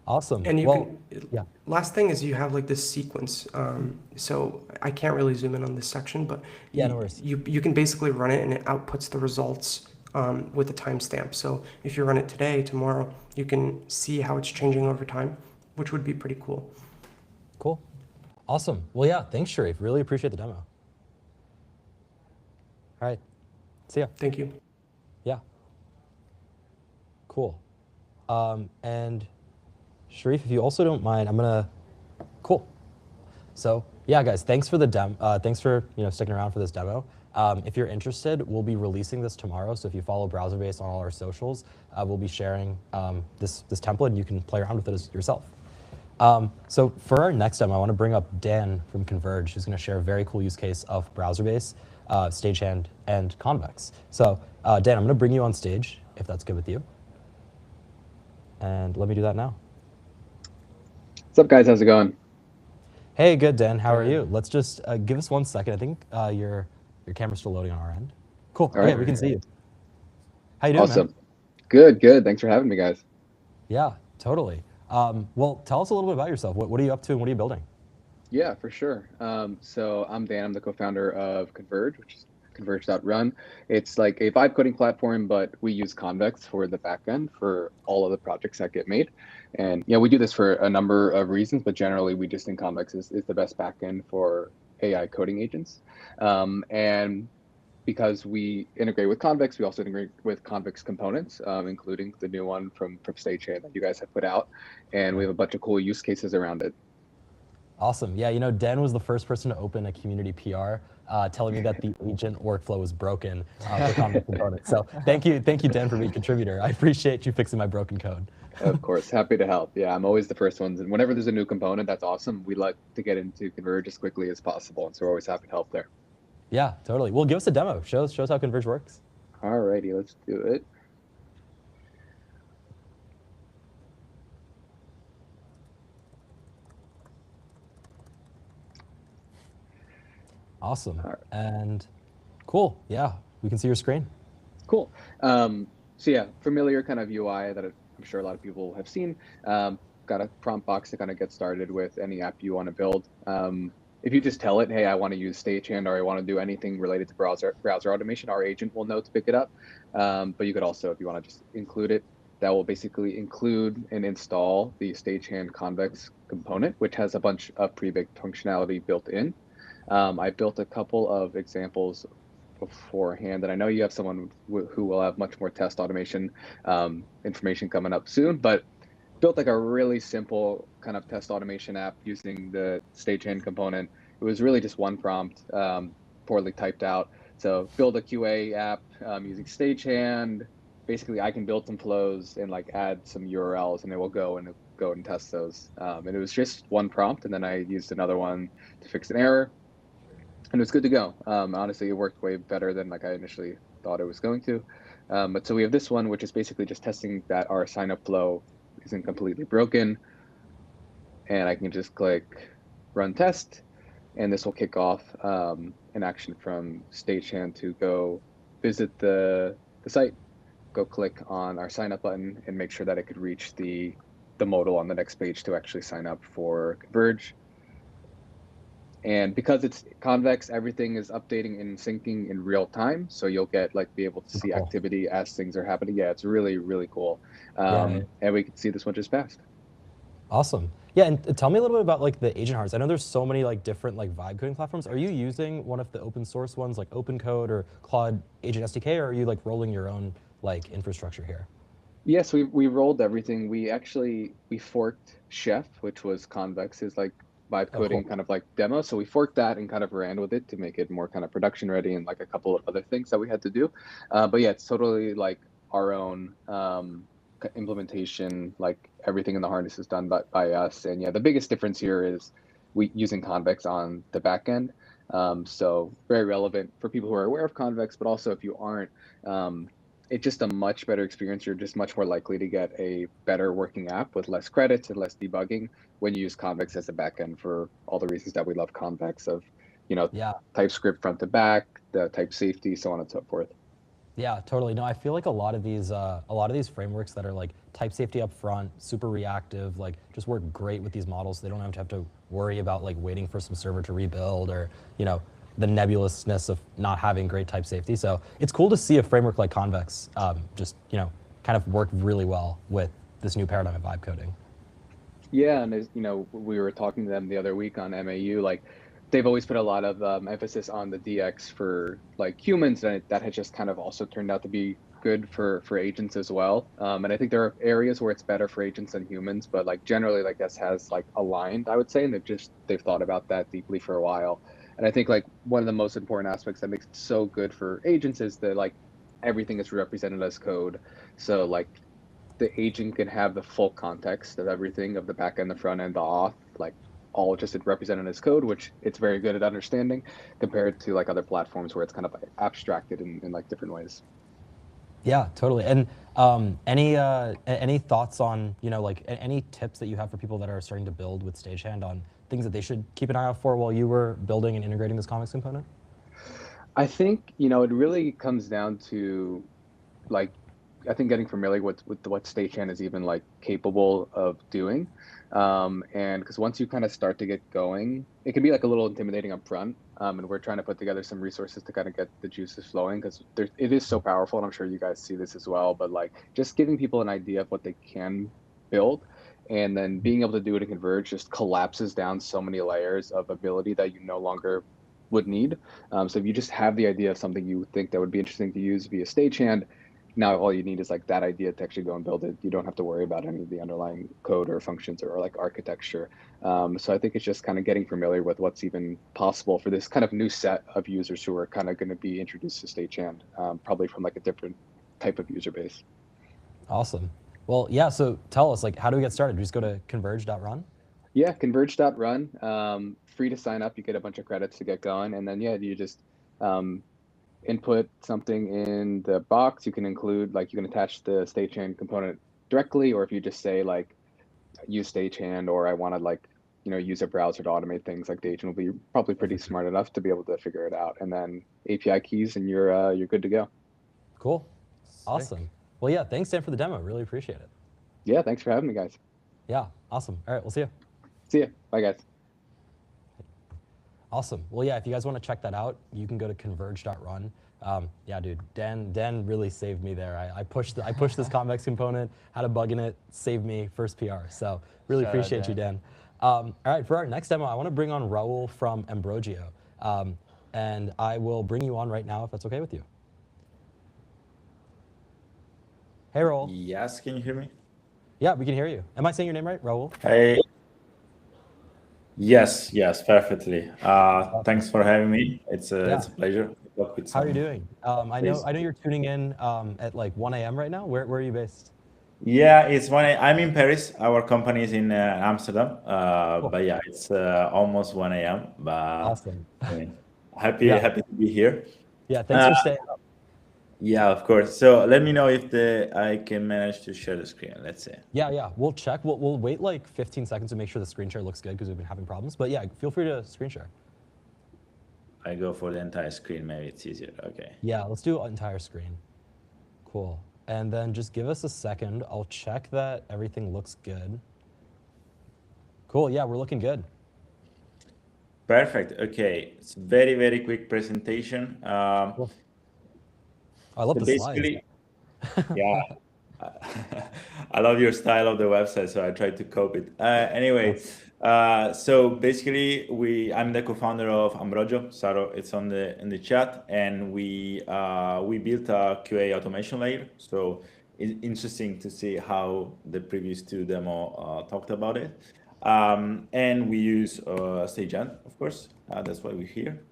awesome. And you Well, can, yeah. last thing is you have like this sequence. So I can't really zoom in on this section, but Yeah, no worries. you can basically run it and it outputs the results with a timestamp. So if you run it today, tomorrow, you can see how it's changing over time, which would be pretty cool. Cool. Awesome. Well, yeah, thanks, Sharif. Really appreciate the demo. All right. See ya. Thank you. Yeah. Cool. And Sharif, if you also don't mind, I'm gonna. Cool. So yeah, guys, thanks for the thanks for sticking around for this demo. If you're interested, we'll be releasing this tomorrow. So if you follow BrowserBase on all our socials, we'll be sharing this template, and you can play around with it yourself. So for our next demo, I want to bring up Dan from Converge, who's going to share a very cool use case of BrowserBase, Stagehand, and Convex. So Dan, I'm going to bring you on stage, if that's good with you. And let me do that now. What's up, guys? How's it going? Hey, good, Dan. How are you? Let's just give us 1 second. I think your camera's still loading on our end. Cool. All right. Okay, we can see you. How you doing, Awesome. man? Good, good. Thanks for having me, guys. Yeah, totally. Well, tell us a little bit about yourself. What are you up to and what are you building? Yeah, for sure. So I'm Dan. I'm the co-founder of Converge, which is Converge.run. It's like a vibe coding platform, but we use Convex for the backend for all of the projects that get made. And we do this for a number of reasons, but generally we just think Convex is the best backend for AI coding agents. And because we integrate with Convex, we also integrate with Convex components, including the new one from Stagehand that you guys have put out. And we have a bunch of cool use cases around it. Awesome. Yeah, Dan was the first person to open a community PR telling me that the agent workflow was broken for Convex components. So thank you, Dan, for being a contributor. I appreciate you fixing my broken code. Of course, happy to help. Yeah, I'm always the first ones. And whenever there's a new component, that's awesome. We like to get into Converge as quickly as possible. And so we're always happy to help there. Yeah, totally. Well, give us a demo. Show us how Converge works. Alrighty, let's do it. Awesome. And cool. Yeah, we can see your screen. Cool. So yeah, familiar kind of UI that I'm sure a lot of people have seen. Got a prompt box to kind of get started with any app you want to build. If you just tell it, hey, I want to use Stagehand or I want to do anything related to browser automation, our agent will know to pick it up. But you could also, if you want to just include it, that will basically include and install the Stagehand Convex component, which has a bunch of pre-baked functionality built in. I built a couple of examples beforehand, and I know you have someone who will have much more test automation information coming up soon, but built like a really simple kind of test automation app using the Stagehand component. It was really just one prompt, poorly typed out. So build a QA app using Stagehand. Basically, I can build some flows and like add some URLs, and it will go and test those. And it was just one prompt, and then I used another one to fix an error, and it was good to go. Honestly, it worked way better than like I initially thought it was going to. But so we have this one, which is basically just testing that our sign up flow isn't completely broken. And I can just click run test, and this will kick off an action from Stagehand to go visit the site, go click on our sign up button and make sure that it could reach the modal on the next page to actually sign up for Converge. And because it's convex, everything is updating and syncing in real time. So you'll be able to see activity as things are happening. Yeah, it's really, really cool. And we can see this one just passed. Awesome. Yeah, and tell me a little bit about like the agent harness. I know there's so many like different like vibe coding platforms. Are you using one of the open source ones like OpenCode or Claude Agent SDK, or are you like rolling your own like infrastructure here? Yes, we rolled everything. We forked Chef, which was Convex's like vibe coding kind of like demo. So we forked that and kind of ran with it to make it more kind of production ready and like a couple of other things that we had to do. But yeah, it's totally like our own implementation. Like everything in the harness is done by us. And yeah, the biggest difference here is we using Convex on the back end. So very relevant for people who are aware of Convex, but also if you aren't, it's just a much better experience. You're just much more likely to get a better working app with less credits and less debugging when you use Convex as a backend for all the reasons that we love Convex of, TypeScript front to back, the type safety, so on and so forth. Yeah, totally. No, I feel like a lot of these frameworks that are like type safety up front, super reactive, like just work great with these models. They don't have to worry about like waiting for some server to rebuild or, the nebulousness of not having great type safety. So it's cool to see a framework like Convex just, kind of work really well with this new paradigm of vibe coding. Yeah, and as we were talking to them the other week on MAU, like they've always put a lot of emphasis on the DX for like humans, and that has just kind of also turned out to be good for agents as well. And I think there are areas where it's better for agents than humans, but like generally, like this has like aligned, I would say, and they've thought about that deeply for a while. And I think like one of the most important aspects that makes it so good for agents is that like everything is represented as code. So like the agent can have the full context of everything of the back end, the front end, the auth, like all just represented as code, which it's very good at understanding compared to like other platforms where it's kind of like abstracted in like different ways. Yeah, totally. And any thoughts on, like any tips that you have for people that are starting to build with Stagehand on things that they should keep an eye out for while you were building and integrating this comics component? I think, it really comes down to like, I think getting familiar with what Stagehand is even like capable of doing. And because once you kind of start to get going, it can be like a little intimidating up front. And we're trying to put together some resources to kind of get the juices flowing because it is so powerful. And I'm sure you guys see this as well, but like just giving people an idea of what they can build and then being able to do it in Converge just collapses down so many layers of ability that you no longer would need. So if you just have the idea of something you think that would be interesting to use via Stagehand, now all you need is like that idea to actually go and build it. You don't have to worry about any of the underlying code or functions or like architecture. So I think it's just kind of getting familiar with what's even possible for this kind of new set of users who are kind of going to be introduced to Stagehand, probably from like a different type of user base. Awesome. Well, yeah, so tell us, like, how do we get started? Do we just go to converge.run? Yeah, converge.run. Free to sign up. You get a bunch of credits to get going. And then, yeah, you just input something in the box. You can include, like, you can attach the Stagehand component directly, or if you just say, like, use Stagehand, or I want to, like, use a browser to automate things, like the agent will be probably pretty smart enough to be able to figure it out. And then API keys, and you're good to go. Cool. Awesome. Well, yeah, thanks, Dan, for the demo. Really appreciate it. Yeah, thanks for having me, guys. Yeah, awesome. All right, we'll see you. See ya. Bye, guys. Awesome. Well, yeah, if you guys want to check that out, you can go to converge.run. Yeah, dude, Dan really saved me there. I pushed this convex component, had a bug in it, saved me first PR. So really appreciate you, Dan. All right, for our next demo, I want to bring on Raul from Ambrogio. And I will bring you on right now if that's okay with you. Hey, Raul. Yes, can you hear me? Yeah, we can hear you. Am I saying your name right, Raul? Hey. Yes, perfectly. Thanks for having me. It's a pleasure to talk with How are you doing? I know you're tuning in at like 1 a.m. right now. Where are you based? Yeah, it's 1 a.m. I'm in Paris. Our company is in Amsterdam. Cool. But yeah, it's almost 1 a.m. But Awesome. happy to be here. Yeah, thanks for staying up. Yeah, of course. So let me know if I can manage to share the screen. Let's see. Yeah. We'll check. We'll wait like 15 seconds to make sure the screen share looks good because we've been having problems. But yeah, feel free to screen share. I go for the entire screen. Maybe it's easier. Okay. Yeah, let's do entire screen. Cool. And then just give us a second. I'll check that everything looks good. Cool, yeah, we're looking good. Perfect. Okay, it's very, very quick presentation. Cool. I love So the slides. basically, yeah, I love your style of the website, so I tried to copy it. Anyway, so basically, I'm the co-founder of Ambrogio. Saro, it's on the in the chat, and we built a QA automation layer. So it's interesting to see how the previous two demo talked about it. And we use Stagehand, of course. That's why we're here.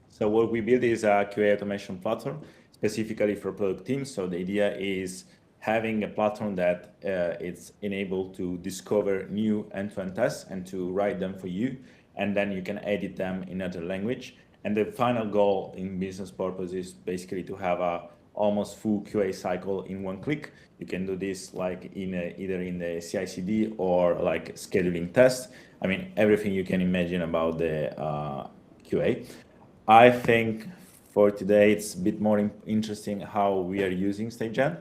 So what we build is a QA automation platform specifically for product teams. So the idea is having a platform that it's enabled to discover new end-to-end tests and to write them for you, and then you can edit them in another language. And the final goal in business purpose is basically to have a almost full QA cycle in one click. You can do this like either in the CI/CD or like scheduling tests. I mean, everything you can imagine about the QA. I think for today it's a bit more interesting how we are using Stagehand.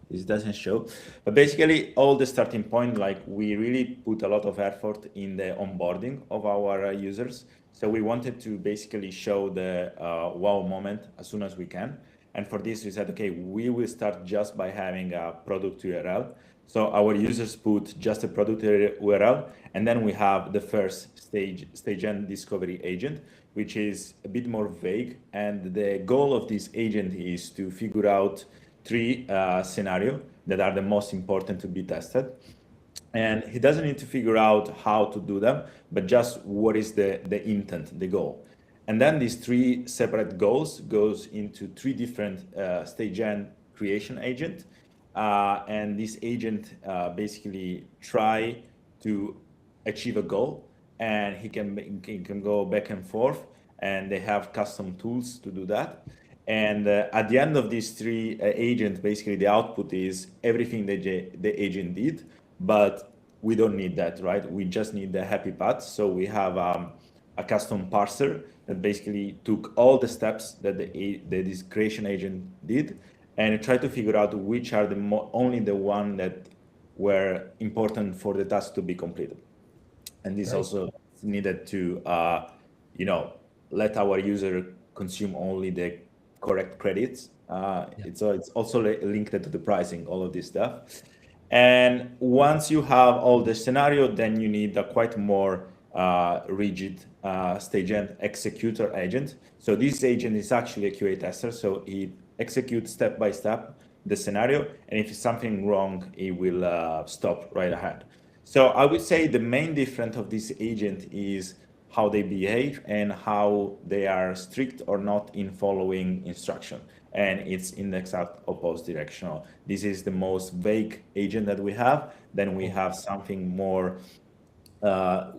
This doesn't show, but basically all the starting point, like we really put a lot of effort in the onboarding of our users. So we wanted to basically show the wow moment as soon as we can. And for this, we said, okay, we will start just by having a product URL. So our users put just a product URL, and then we have the first Stagehand discovery agent, which is a bit more vague. And the goal of this agent is to figure out three scenarios that are the most important to be tested. And he doesn't need to figure out how to do them, but just what is the intent, the goal. And then these three separate goals goes into three different Stagehand creation agent. And this agent basically try to achieve a goal, and he can go back and forth, and they have custom tools to do that. And at the end of these three agents, basically the output is everything that the agent did, but we don't need that, right? We just need the happy path. So we have a custom parser that basically took all the steps that this creation agent did, and tried to figure out which are only the one that were important for the task to be completed. And this also needed to, let our user consume only the correct credits. It's also linked to the pricing, all of this stuff. And once you have all the scenario, then you need a quite more rigid Stagehand executor agent. So this agent is actually a QA tester. So he executes step by step the scenario, and if it's something wrong, it will stop right ahead. So I would say the main difference of this agent is how they behave and how they are strict or not in following instruction. And it's in the exact opposite direction. This is the most vague agent that we have. Then we have something more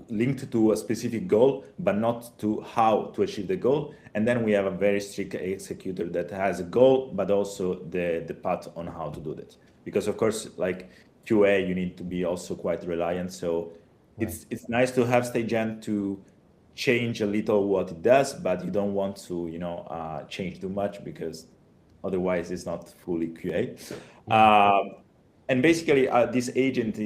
linked to a specific goal, but not to how to achieve the goal. And then we have a very strict executor that has a goal, but also the path on how to do that. Because of course, like QA, you need to be also quite reliant. So it's nice to have Stagehand to change a little what it does, but you don't want to, change too much because otherwise it's not fully QA. And basically, this agent,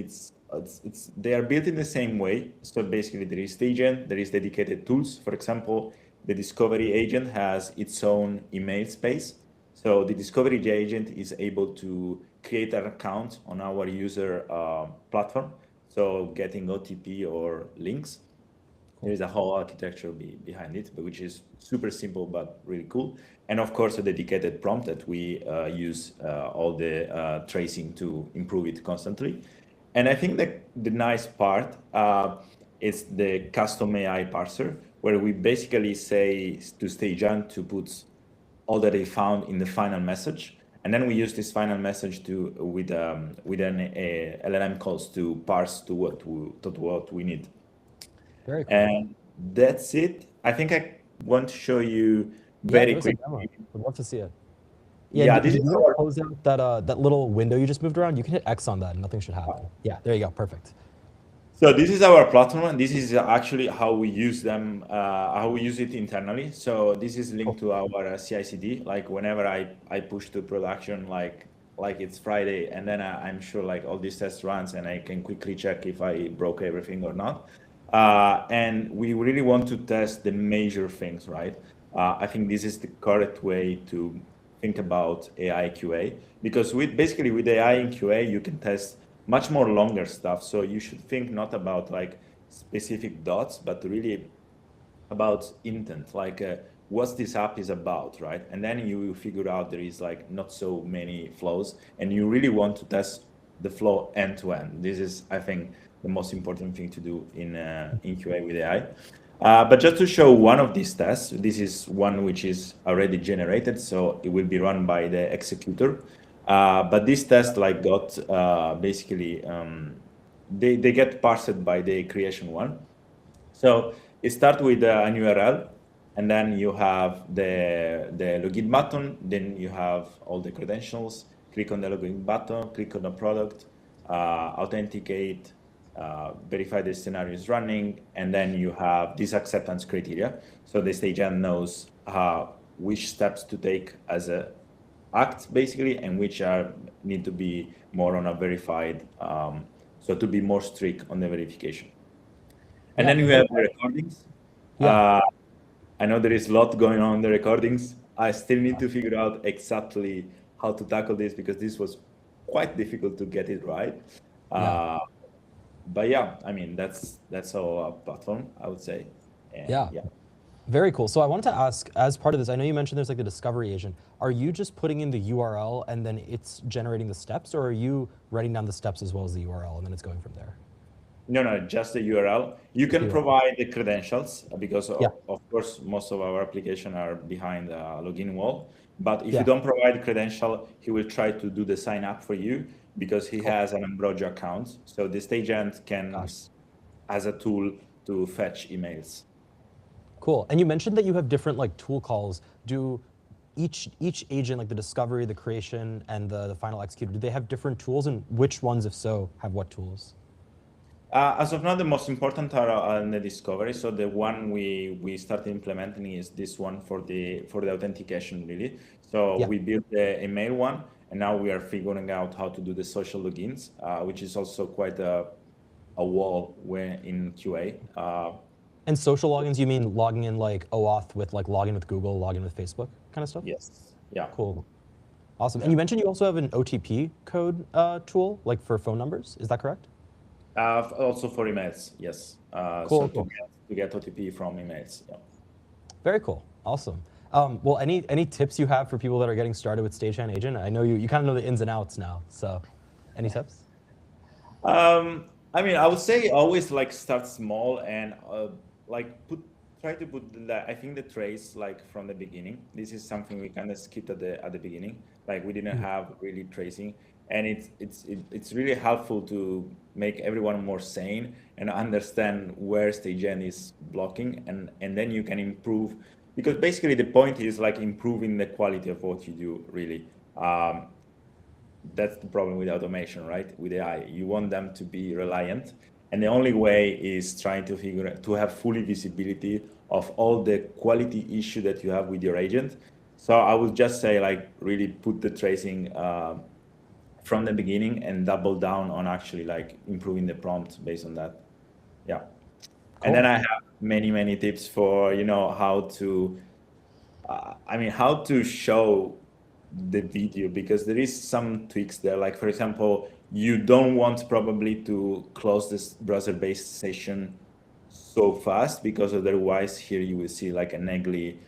they are built in the same way. So basically, there is Stagehand, there is dedicated tools. For example, the discovery agent has its own email space. So the discovery agent is able to create an account on our user platform. So getting OTP or links. There is a whole architecture behind it, which is super simple but really cool. And of course, a dedicated prompt that we use all the tracing to improve it constantly. And I think that the nice part is the custom AI parser, where we basically say to Stagehand to put all that they found in the final message. And then we use this final message with an LLM calls to parse to what we need. Very cool. And that's it. I think I want to show you very quickly. I'd love to see it. Yeah, did you close out that little window you just moved around? You can hit X on that and nothing should happen. Yeah, there you go. Perfect. So this is our platform, and this is actually how we use them, how we use it internally. So this is linked to our CI/CD. Like whenever I push to production, like it's Friday, and then I'm sure like all these tests runs, and I can quickly check if I broke everything or not. And we really want to test the major things, right? I think this is the correct way to think about AI QA, because basically with AI in QA you can test much more longer stuff. So you should think not about like specific dots, but really about intent, like what this app is about, right? And then you will figure out there is like not so many flows, and you really want to test the flow end to end. This is, I think, the most important thing to do in QA with AI. But just to show one of these tests, this is one which is already generated, so it will be run by the executor. But this test like got basically they get parsed by the creation one. So it starts with an URL, and then you have the login button. Then you have all the credentials. Click on the login button. Click on the product. Authenticate. Verify the scenario is running, and then you have this acceptance criteria. So the stagehand knows which steps to take as a act basically, and which are need to be more on a verified. So to be more strict on the verification. And then we have the recordings. Yeah. I know there is a lot going on in the recordings. I still need to figure out exactly how to tackle this, because this was quite difficult to get it right. But yeah, I mean, that's our platform, I would say. And Yeah. Very cool. So I wanted to ask, as part of this, I know you mentioned there's like the discovery agent. Are you just putting in the URL and then it's generating the steps, or are you writing down the steps as well as the URL and then it's going from there? No, just the URL. You can provide the credentials, because of course, most of our applications are behind a login wall. But if you don't provide credential, he will try to do the sign up for you, because he has an Ambrosia account. So the stagehand can, as a tool to fetch emails. Cool. And you mentioned that you have different like tool calls. Do each agent, like the discovery, the creation, and the final executor, do they have different tools, and which ones, if so, have what tools? As of now, the most important are in the discovery. So the one we started implementing is this one for the authentication, really. So we built the email one, and now we are figuring out how to do the social logins, which is also quite a wall when in QA. And social logins, you mean logging in like OAuth with like login with Google, login with Facebook kind of stuff? Yes. Yeah. Cool. Awesome. And you mentioned you also have an OTP code tool, like for phone numbers. Is that correct? Also for emails, yes. Cool. So to get OTP from emails. Yeah. Very cool. Awesome. Well, any tips you have for people that are getting started with Stagehand Agent? I know you kind of know the ins and outs now. So, any tips? I mean, I would say always like start small and like try to put I think the trace like from the beginning. This is something we kind of skipped at the beginning. Like we didn't have really tracing, and it's really helpful to make everyone more sane and understand where Stagehand is blocking, and then you can improve, because basically the point is like improving the quality of what you do, really. That's the problem with automation, right? With AI, you want them to be reliant, and the only way is trying to have fully visibility of all the quality issue that you have with your agent. So I would just say like really put the tracing from the beginning and double down on actually like improving the prompt based on that. Yeah. Cool. And then I have many tips for how to how to show the video, because there is some tweaks there. Like for example, you don't want probably to close this browser-based session so fast, because otherwise here you will see like an ugly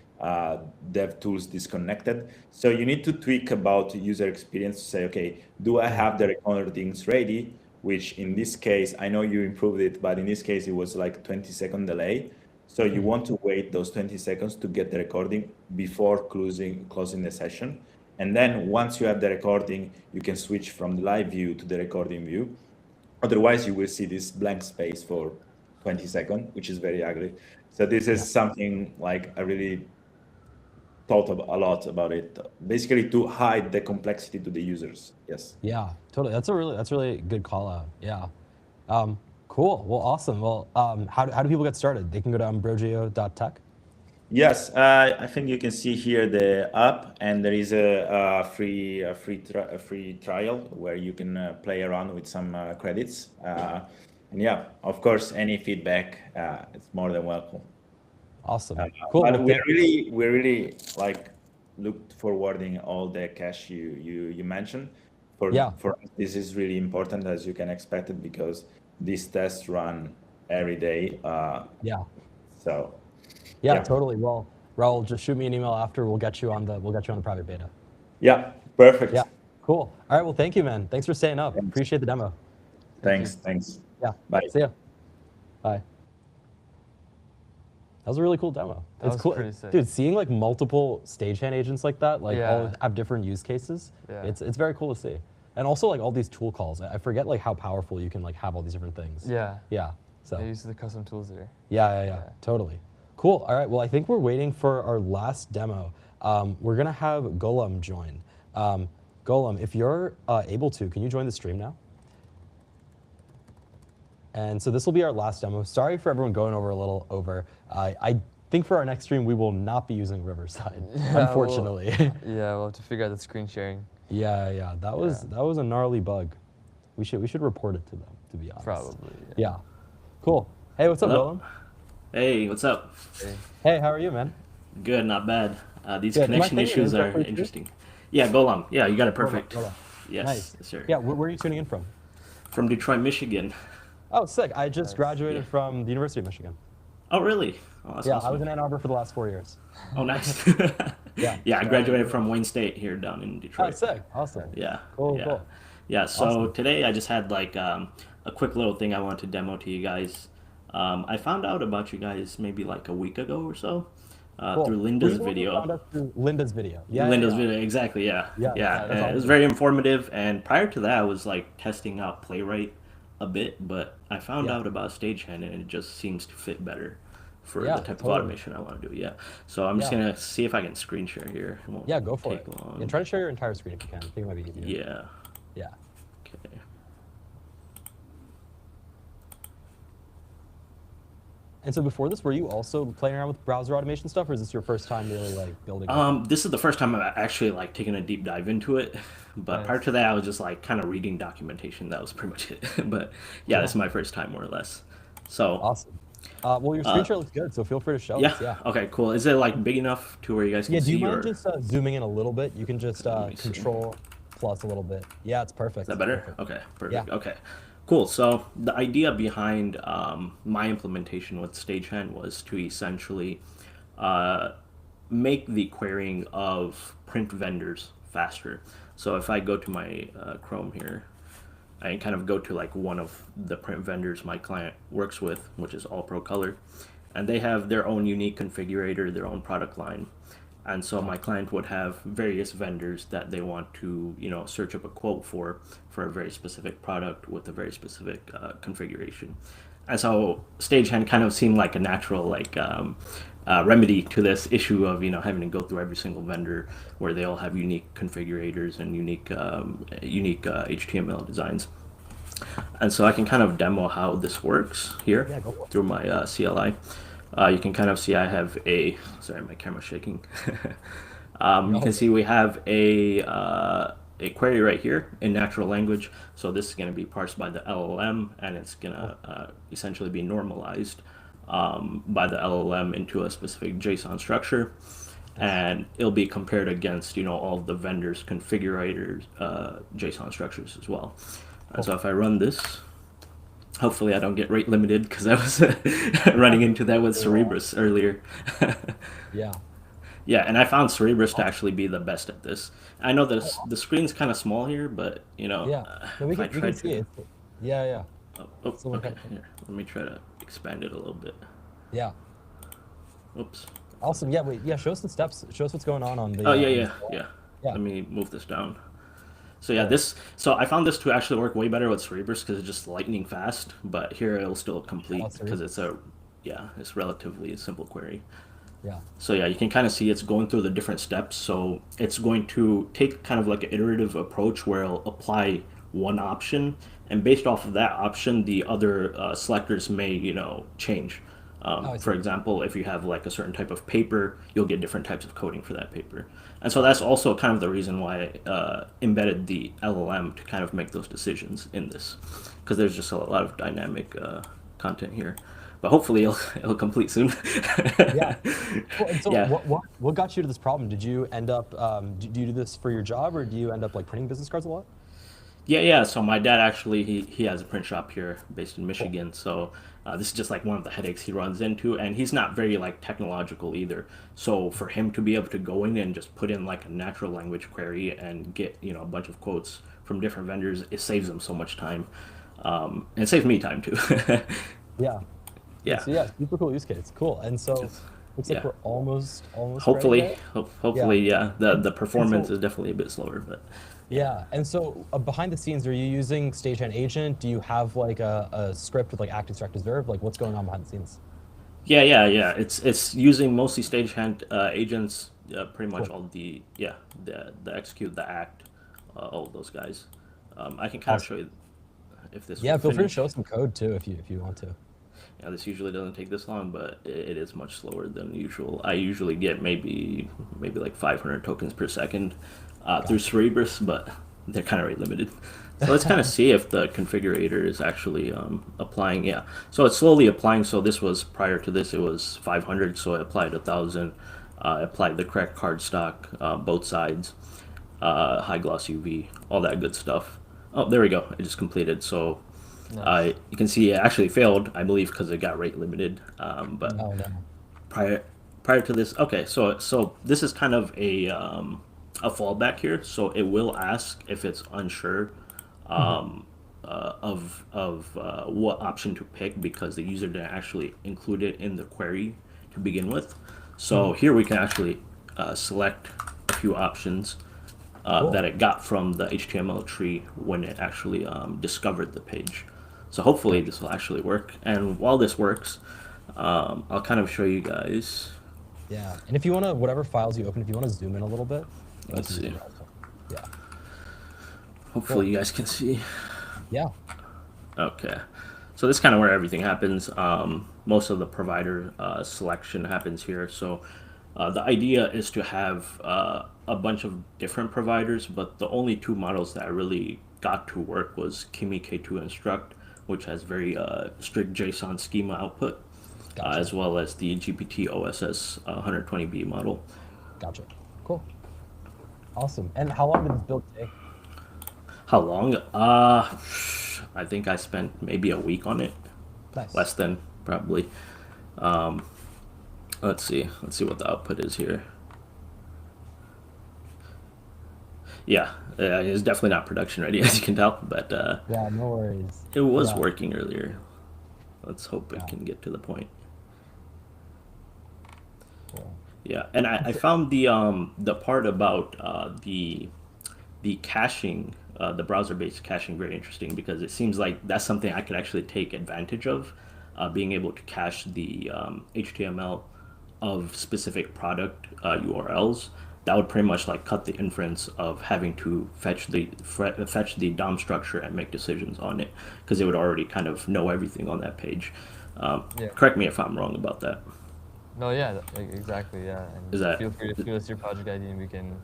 DevTools disconnected. So you need to tweak about user experience to say, okay, do I have the recordings ready? Which in this case, I know you improved it, but in this case it was like 20-second delay. So you want to wait those 20 seconds to get the recording before closing the session. And then once you have the recording, you can switch from the live view to the recording view. Otherwise, you will see this blank space for 20 seconds, which is very ugly. So this is something like I really thought a lot about it, basically to hide the complexity to the users. Yes. Yeah, totally. That's a really good call out. Yeah. Cool. Well, awesome. Well, how do people get started? They can go to ambrogio.tech. Yes, I think you can see here the app, and there is a free trial where you can play around with some credits. And yeah, of course, any feedback, it's more than welcome. Awesome. Cool. But Well, we really like looked forwarding all the cache you mentioned. Yeah. For us, this is really important, as you can expect it, because these tests run every day. Yeah. So Yeah, yeah. totally. Well, Raul, just shoot me an email after. We'll get you on the private beta. Yeah, perfect. Yeah. Cool. All right. Well, thank you, man. Thanks for staying up. Thanks. Appreciate the demo. Thanks. Yeah. Bye. See ya. Bye. That was a really cool demo. That It's was cool, pretty sick. dude. Seeing like multiple stagehand agents like that, like all Yeah. have different use cases. Yeah. It's very cool to see. And also like all these tool calls. I forget like how powerful you can like have all these different things. Yeah. Yeah. So They use the custom tools there. yeah. Totally. Cool. All right. Well, I think we're waiting for our last demo. We're gonna have Golem join. Golem, if you're able to, can you join the stream now? And so this will be our last demo. Sorry for everyone going over a little over. I think for our next stream, we will not be using Riverside, unfortunately. Yeah, we'll have to figure out the screen sharing. Yeah. That was a gnarly bug. We should report it to them, to be honest. Probably. Yeah. Cool. Hey, what's up, Hello? Golem? Hey, what's up? Hey, how are you, man? Good, not bad. These Good. Am I connection saying your issues intro are pretty good? interesting. Yeah, Golem. Yeah, you got it perfect. Golem. Yes, Nice. yes, sir. Yeah, where are you tuning in from? From Detroit, Michigan. Oh, sick. I just graduated Yeah. from the University of Michigan. Oh, really? Oh, that's Yeah, awesome. I was in Ann Arbor for the last 4 years. Oh, nice. Yeah. Yeah, I graduated from Wayne State here down in Oh, Detroit. sick. Awesome. Yeah. Cool, yeah. cool. Yeah, so Awesome. today I just had like a quick little thing I wanted to demo to you guys. I found out about you guys maybe like a week ago or so Cool. through Were Linda's you the one who video. found us through Linda's video. Yeah. Linda's video, exactly, yeah. Yeah, Yeah, that's it was awesome. very informative. And prior to that, I was like testing out Playwright a bit, but I found Yeah. out about Stagehand and it just seems to fit better for Yeah, the type totally. of automation I want to do. Yeah. So I'm just Yeah. gonna see if I can screen share here. It won't Yeah, go for take it. long. Yeah, try to share your entire screen if you can. I think it might be easier. Yeah. Yeah. Okay. And so before this, were you also playing around with browser automation stuff, or is this your first time really like building? This is the first time I've actually like taken a deep dive into it. But Nice. prior to that, I was just like kind of reading documentation. That was pretty much it. But yeah, this is my first time more or less. So Awesome. Well, your screen share looks good, so feel free to show yeah. us. Yeah. Okay, cool. Is it like big enough to where you guys can Yeah. Do you see, mind or just zooming in a little bit? You can just me see. control plus a little bit. Yeah, it's perfect. is that better? Perfect. Okay, perfect. Yeah. Okay, cool. So the idea behind my implementation with Stagehand was to essentially make the querying of print vendors faster. So if I go to my Chrome here, I can kind of go to like one of the print vendors my client works with, which is All Pro Color, and they have their own unique configurator, their own product line. And so my client would have various vendors that they want to, search up a quote for a very specific product with a very specific configuration. And so Stagehand kind of seemed like a natural remedy to this issue of having to go through every single vendor where they all have unique configurators and unique HTML designs. And so I can kind of demo how this works here Yeah, go for it. through my CLI. You can kind of see I have sorry, my camera's shaking. You can see we have a query right here in natural language. So this is going to be parsed by the LLM, and it's going to essentially be normalized by the LLM into a specific JSON structure. And it'll be compared against, all of the vendors' configurators, JSON structures as well. And so if I run this, hopefully I don't get rate limited because I was running into that with Cerebrus earlier. Yeah. Yeah, and I found Cerebrus to actually be the best at this. I know the screen's kind of small here, but Yeah. No, we if I can, we try can see it. Yeah. So okay, okay. here, let me try to expand it a little bit. Yeah. Oops. Awesome. Yeah. Wait. Yeah. Show us the steps. Show us what's going on the. Oh on yeah. Yeah. Let me move this down. So yeah, so I found this to actually work way better with Cerebrus because it's just lightning fast, but here it'll still complete because it's it's relatively a simple query. Yeah. So yeah, you can kind of see it's going through the different steps. So it's going to take kind of like an iterative approach where it'll apply one option and based off of that option, the other selectors may, change. Oh, I For see. example, if you have like a certain type of paper, you'll get different types of coding for that paper. And so that's also kind of the reason why I embedded the LLM to kind of make those decisions in this, because there's just a lot of dynamic content here. But hopefully it'll complete soon. Yeah. Cool. And so Yeah. what got you to this problem? Did you end up do you do this for your job, or do you end up like printing business cards a lot? Yeah. So my dad actually he has a print shop here based in Cool. Michigan. So this is just like one of the headaches he runs into, and he's not very like technological either. So for him to be able to go in and just put in like a natural language query and get a bunch of quotes from different vendors, it saves him so much time, and it saves me time too. Yeah. Yeah. So yeah, super cool use case. Cool. And so It's- looks like yeah. we're almost ready Hopefully, there. hopefully, yeah. The And performance so is definitely a bit slower, but yeah. And so behind the scenes, are you using Stagehand Agent? Do you have like a script with like act, extract, observe? Like what's going on behind the scenes? yeah. It's using mostly stagehand agents. Pretty much Cool. all the execute, the act, all of those guys. I can kind of show Awesome. you if this Yeah, will feel free to finish. show some code too if you want to. Yeah, this usually doesn't take this long, but it is much slower than usual. I usually get maybe like 500 tokens per second through Gotcha. Cerebrus, but they're kind of rate limited. So let's kind of see if the configurator is actually applying. Yeah, so it's slowly applying. So this was prior to this, it was 500, so I applied 1,000. I applied the correct card stock, both sides, high gloss UV, all that good stuff. Oh, there we go. It just completed. So Nice. you can see it actually failed, I believe, because it got rate limited. But Oh no. prior prior to this, okay, so this is kind of a fallback here. So it will ask if it's unsure Mhm. of what option to pick because the user didn't actually include it in the query to begin with. So Mhm. here we can actually select a few options that Cool. it got from the HTML tree when it actually discovered the page. So hopefully Gotcha. this will actually work. And while this works, I'll kind of show you guys. Yeah. And if you want to, whatever files you open, if you want to zoom in a little bit, you Let's can do see. that also. Yeah. Hopefully Cool. you guys can see. Yeah. Okay. So this is kind of where everything happens. Most of the provider selection happens here. So the idea is to have a bunch of different providers, but the only two models that I really got to work was Kimi K2 Instruct, which has very strict JSON schema output, Gotcha. as well as the GPT OSS 120B model. Gotcha. Cool. Awesome. And how long did this build take? How long? I think I spent maybe a week on it, Nice. less than probably. Um, let's see. Let's see what the output is here. Yeah, it's definitely not production ready, as you can tell, but Yeah, no worries. it was Yeah. working earlier. Let's hope it Yeah. can get to the point. Cool. Yeah, and I found the part about the caching, the browser-based caching, very interesting because it seems like that's something I could actually take advantage of, being able to cache the HTML of specific product URLs. That would pretty much like cut the inference of having to fetch the DOM structure and make decisions on it because it would already kind of know everything on that page. Yeah. Correct me if I'm wrong about that. No, yeah, like, exactly, yeah. Is And that feel free to give us your project ID and we can.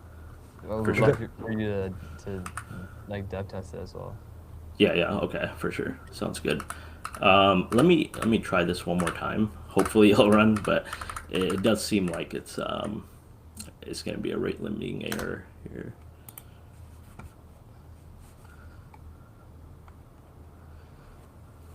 Well, For we'd sure? love for you to like dev test it as well. Yeah, okay, for sure. Sounds good. Let me try this one more time. Hopefully it'll run, but it does seem like it's gonna be a rate limiting error here.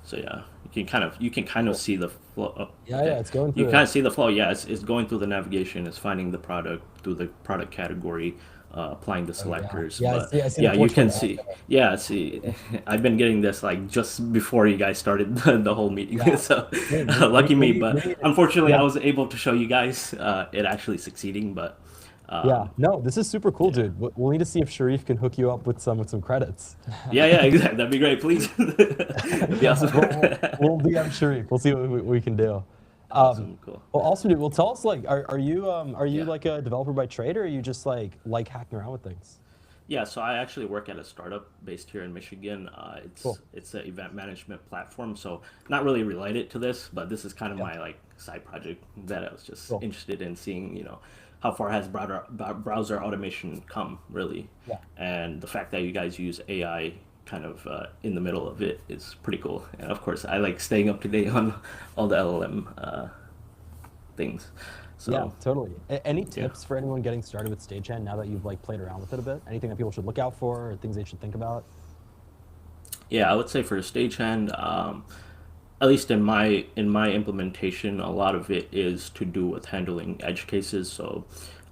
So yeah, you can kind of see the flow. Oh, Yeah, okay. yeah, it's going You through kind it. of see the flow. Yeah, it's going through the navigation. It's finding the product through the product category, applying the Oh yeah. selectors. Yeah, But I see the yeah, you can 420 see. ad there. Yeah, see, I've been getting this like just before you guys started the whole meeting. Yeah. So We, lucky me. But we need it. unfortunately, I Yeah. was able to show you guys it actually succeeding. But Yeah. um, No, this is super cool, yeah. dude. We'll need to see if Sharif can hook you up with some credits. Yeah, exactly. That'd be great, please. That'd be awesome. We'll DM Sharif. We'll see what we can do. Awesome, cool. Well, awesome, dude. Well, tell us, like, are you Yeah. like a developer by trade, or are you just like hacking around with things? Yeah, so I actually work at a startup based here in Michigan. Cool. It's an event management platform, so not really related to this, but this is kind of Yeah. my like side project that I was just Cool. interested in seeing, how far has browser automation come, really, Yeah. and the fact that you guys use AI kind of in the middle of it is pretty cool. And of course, I like staying up to date on all the LLM things. Yeah, So totally. Any yeah. tips for anyone getting started with Stagehand now that you've like played around with it a bit? Anything that people should look out for or things they should think about? Yeah, I would say for stagehand, at least in my implementation, a lot of it is to do with handling edge cases. So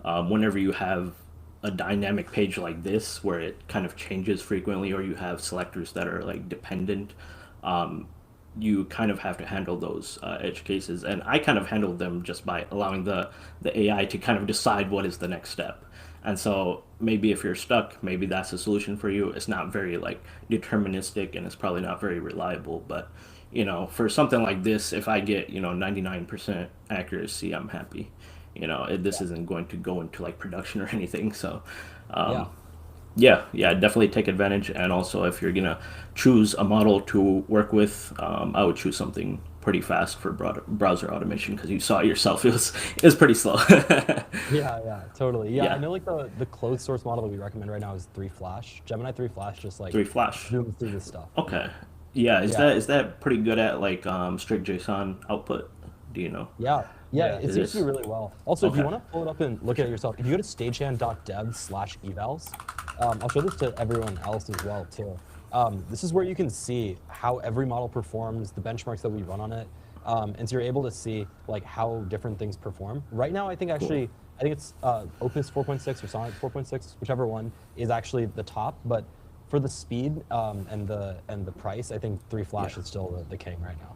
whenever you have a dynamic page like this, where it kind of changes frequently, or you have selectors that are like dependent, um, you kind of have to handle those edge cases. And I kind of handled them just by allowing the AI to kind of decide what is the next step. And so maybe if you're stuck, maybe that's a solution for you. It's not very like deterministic, and it's probably not very reliable. But for something like this, if I get 99% accuracy, I'm happy. This isn't going to go into like production or anything. So Yeah. yeah, definitely take advantage. And also, if you're gonna choose a model to work with, I would choose something pretty fast for browser automation, because you saw it yourself. It was pretty slow. Yeah, totally. Yeah, I Yeah, know like the closed source model that we recommend right now is 3 Flash. Gemini 3 Flash just like 3 Flash. zooms through this stuff. Okay. Yeah, is Yeah. that pretty good at like strict JSON output? Do you know? Yeah, Yeah, it It seems to be is. really well. Also, if you Okay. want to pull it up and look at it yourself, if you go to stagehand.dev/evals, I'll show this to everyone else as well too. This is where you can see how every model performs, the benchmarks that we run on it, and so you're able to see like how different things perform. Right now, I think Cool. it's Opus 4.6 or Sonnet 4.6, whichever one is actually the top. But for the speed and the price, I think 3 Flash Yeah. is still the king right now.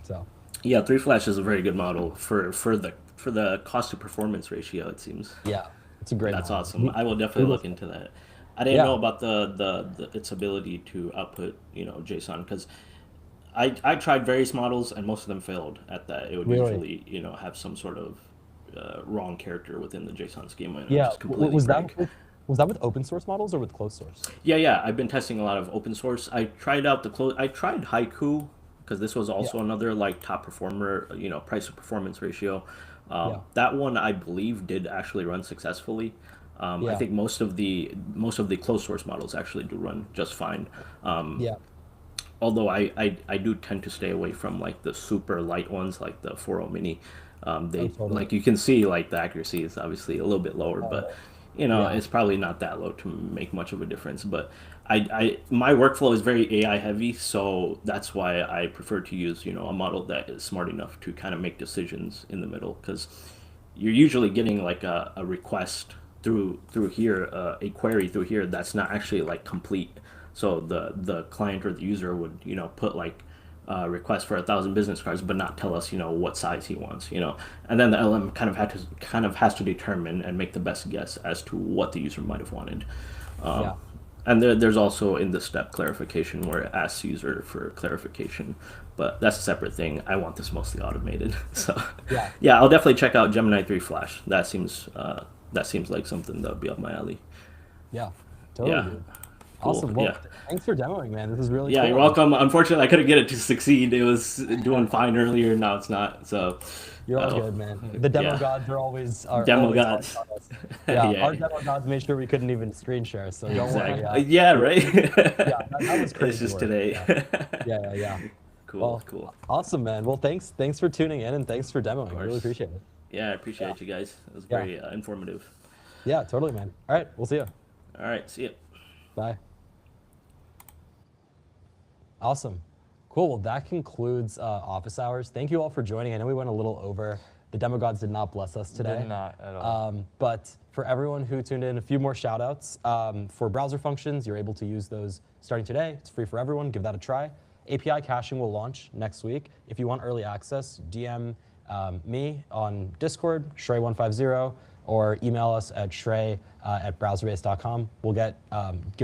So. Yeah, 3 Flash is a very good model for the cost to performance ratio, it seems. Yeah, it's a great That's model. awesome. I will definitely Google- look into that. I didn't Yeah, know about the its ability to output, JSON, because I tried various models and most of them failed at that. It would really. usually, have some sort of wrong character within the JSON schema, and it would Yeah, just completely break. was that with open source models or with closed source? Yeah. I've been testing a lot of open source. I tried out I tried Haiku, because this was Yeah, also another like top performer, price to performance ratio. yeah, That one I believe did actually run successfully. I yeah, think most of the closed source models actually do run just fine. Um, yeah. Although I do tend to stay away from like the super light ones, like the 4.0 mini. Oh, They totally. like, you can see like the accuracy is obviously a little bit lower, but Yeah, it's probably not that low to make much of a difference. But my workflow is very AI heavy, so that's why I prefer to use a model that is smart enough to kind of make decisions in the middle, because you're usually getting like a request through here, a query through here that's not actually like complete. So the client or the user would put like request for 1,000 business cards, but not tell us what size he wants. And then the LM kind of has to determine and make the best guess as to what the user might have wanted. yeah, And there's also in the step clarification where it asks user for clarification, but that's a separate thing. I want this mostly automated. So yeah, yeah, I'll definitely check out Gemini 3 Flash. That seems like something that would be up my alley. yeah. Totally, Yeah, dude. cool. Awesome. Well, Yeah. thanks for demoing, man. This is really Yeah, you're cool. welcome. Unfortunately, I couldn't get it to succeed. It was doing fine earlier. Now it's not. So, You're all oh, good, man. The demo yeah. gods are Demo always hard gods. on us. Yeah, our Yeah, demo gods made sure we couldn't even screen share, so don't worry. exactly. Yeah, right. Yeah, that was It's crazy just work. today. Yeah. Cool, Well, cool. awesome, man. Well, thanks for tuning in and thanks for demoing. I really Course. appreciate it. Yeah, I appreciate you guys. It was Yeah, very informative. yeah, totally, man. All right, we'll see you. All right, see ya. Bye. Awesome. Cool. Well, that concludes office hours. Thank you all for joining. I know we went a little over. The demo gods did not bless us today. Did not at all. But for everyone who tuned in, a few more shout outs. For browser functions, you're able to use those starting today. It's free for everyone. Give that a try. API caching will launch next week. If you want early access, DM me on Discord, Shrey150, or email us at shrey@browserbase.com. We'll give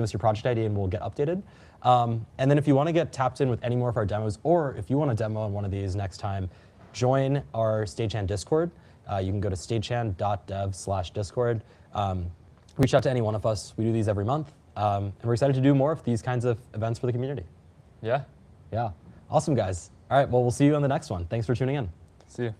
us your project ID and we'll get updated. And then if you want to get tapped in with any more of our demos, or if you want to demo on one of these next time, join our Stagehand Discord. You can go to stagehand.dev/discord. reach out to any one of us. We do these every month. And we're excited to do more of these kinds of events for the community. Yeah. Yeah. Awesome, guys. All right, well, we'll see you on the next one. Thanks for tuning in. See you.